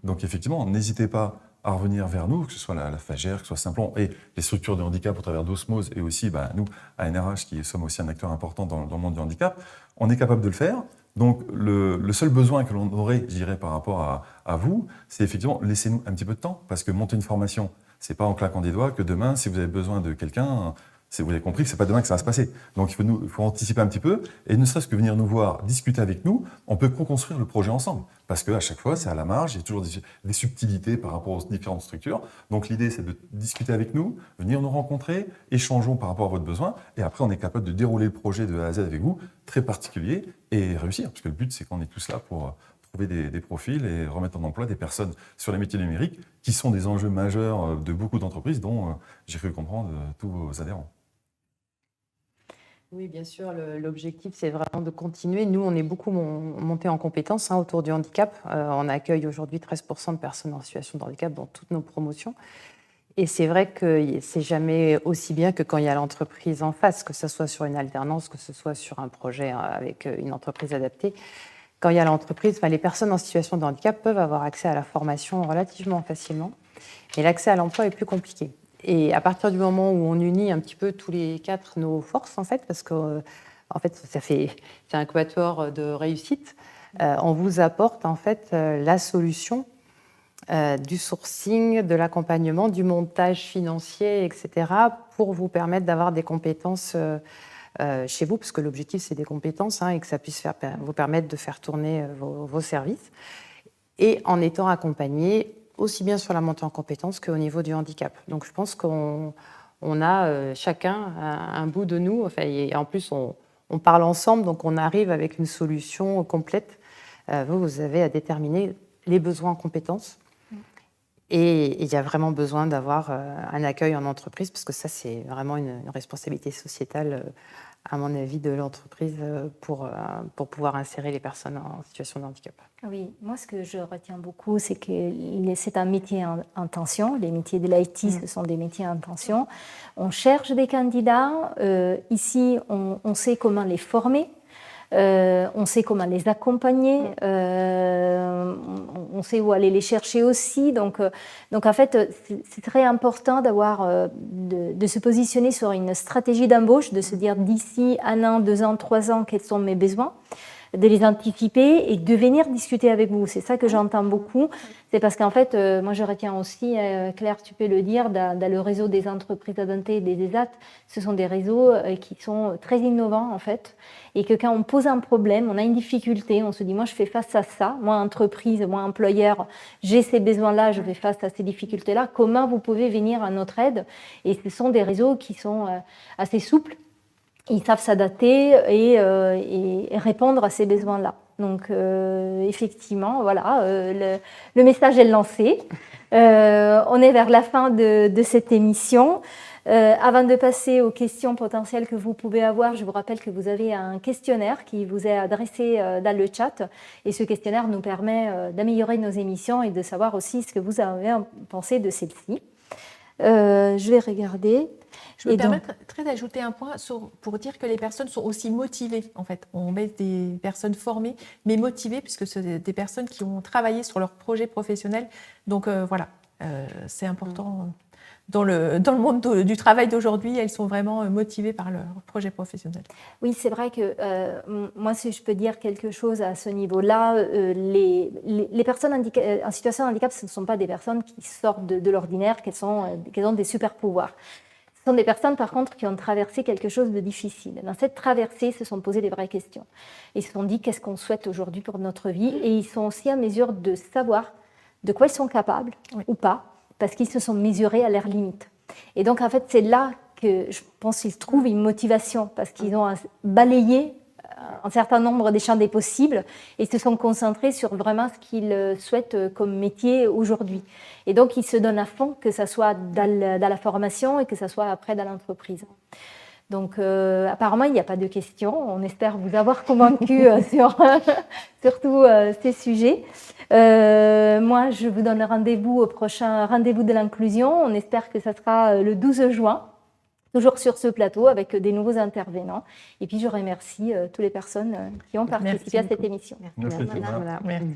Donc effectivement, n'hésitez pas à revenir vers nous, que ce soit la Fagère, que ce soit Simplon, et les structures de handicap au travers d'Osmose, et aussi nous, ANRH, qui sommes aussi un acteur important dans le monde du handicap, on est capable de le faire. Donc le seul besoin que l'on aurait, je dirais, par rapport à vous, c'est effectivement, laissez-nous un petit peu de temps, parce que monter une formation, c'est pas en claquant des doigts que demain, si vous avez besoin de quelqu'un, vous avez compris que ce n'est pas demain que ça va se passer. Donc il faut anticiper un petit peu, et ne serait-ce que venir nous voir, discuter avec nous, on peut co-construire le projet ensemble. Parce qu'à chaque fois, c'est à la marge, il y a toujours des subtilités par rapport aux différentes structures. Donc l'idée, c'est de discuter avec nous, venir nous rencontrer, échangeons par rapport à votre besoin, et après, on est capable de dérouler le projet de A à Z avec vous, très particulier, et réussir. Parce que le but, c'est qu'on est tous là pour trouver des profils et remettre en emploi des personnes sur les métiers numériques, qui sont des enjeux majeurs de beaucoup d'entreprises, dont j'ai cru comprendre tous vos adhérents. Oui, bien sûr, l'objectif, c'est vraiment de continuer. Nous, on est beaucoup monté en compétences autour du handicap. On accueille aujourd'hui 13% de personnes en situation de handicap dans toutes nos promotions. Et c'est vrai que c'est jamais aussi bien que quand il y a l'entreprise en face, que ce soit sur une alternance, que ce soit sur un projet avec une entreprise adaptée. Quand il y a l'entreprise, les personnes en situation de handicap peuvent avoir accès à la formation relativement facilement, mais l'accès à l'emploi est plus compliqué. Et à partir du moment où on unit un petit peu tous les quatre nos forces, en fait, parce que en fait, c'est un quatuor de réussite, on vous apporte en fait la solution du sourcing, de l'accompagnement, du montage financier, etc., pour vous permettre d'avoir des compétences chez vous, parce que l'objectif, c'est des compétences, et que ça puisse vous permettre de faire tourner vos services, et en étant accompagné aussi bien sur la montée en compétences qu'au niveau du handicap. Donc, je pense qu'on a chacun un bout de nous, et en plus, on parle ensemble, donc on arrive avec une solution complète. Vous avez à déterminer les besoins en compétences. Et il y a vraiment besoin d'avoir un accueil en entreprise, parce que ça, c'est vraiment une responsabilité sociétale, à mon avis, de l'entreprise pour pouvoir insérer les personnes en situation de handicap. Oui, moi, ce que je retiens beaucoup, c'est que c'est un métier en tension. Les métiers de l'IT, ce sont des métiers en tension. On cherche des candidats. Ici, on sait comment les former. On sait comment les accompagner, on sait où aller les chercher aussi. Donc en fait, c'est très important de se positionner sur une stratégie d'embauche, de se dire d'ici 1 an, 2 ans, 3 ans, quels sont mes besoins, de les anticiper et de venir discuter avec vous. C'est ça que j'entends beaucoup. C'est parce qu'en fait, moi je retiens aussi, Claire, tu peux le dire, dans le réseau des entreprises adaptées et des ESAT, ce sont des réseaux qui sont très innovants en fait. Et que quand on pose un problème, on a une difficulté, on se dit moi je fais face à ça, moi entreprise, moi employeur, j'ai ces besoins-là, je fais face à ces difficultés-là, comment vous pouvez venir à notre aide? Et ce sont des réseaux qui sont assez souples. Ils savent s'adapter et répondre à ces besoins-là. Donc, effectivement, voilà, le message est lancé. On est vers la fin de cette émission. Avant de passer aux questions potentielles que vous pouvez avoir, je vous rappelle que vous avez un questionnaire qui vous est adressé dans le chat. Et ce questionnaire nous permet d'améliorer nos émissions et de savoir aussi ce que vous avez pensé de celle-ci. Je vais regarder. Je me permettrais d'ajouter un point pour dire que les personnes sont aussi motivées. En fait, on met des personnes formées, mais motivées, puisque c'est des personnes qui ont travaillé sur leur projet professionnel. Donc voilà, c'est important. Dans le monde du travail d'aujourd'hui, elles sont vraiment motivées par leur projet professionnel. Oui, c'est vrai que moi, si je peux dire quelque chose à ce niveau-là, les personnes en situation de handicap, ce ne sont pas des personnes qui sortent de l'ordinaire, qu'elles ont des super-pouvoirs. Ce sont des personnes, par contre, qui ont traversé quelque chose de difficile. Dans cette traversée, ils se sont posés des vraies questions. Ils se sont dit qu'est-ce qu'on souhaite aujourd'hui pour notre vie, et ils sont aussi en mesure de savoir de quoi ils sont capables ou pas, parce qu'ils se sont mesurés à leurs limites. Et donc, en fait, c'est là que je pense qu'ils trouvent une motivation, parce qu'ils ont balayé un certain nombre des champs des possibles et se sont concentrés sur vraiment ce qu'ils souhaitent comme métier aujourd'hui. Et donc, ils se donnent à fond, que ce soit dans la formation et que ce soit après dans l'entreprise. Donc, apparemment, il n'y a pas de questions. On espère vous avoir convaincu sur tous ces sujets. Moi, je vous donne rendez-vous au prochain rendez-vous de l'inclusion. On espère que ça sera le 12 juin, toujours sur ce plateau avec des nouveaux intervenants. Et puis, je remercie toutes les personnes qui ont participé à cette émission. Merci. Merci.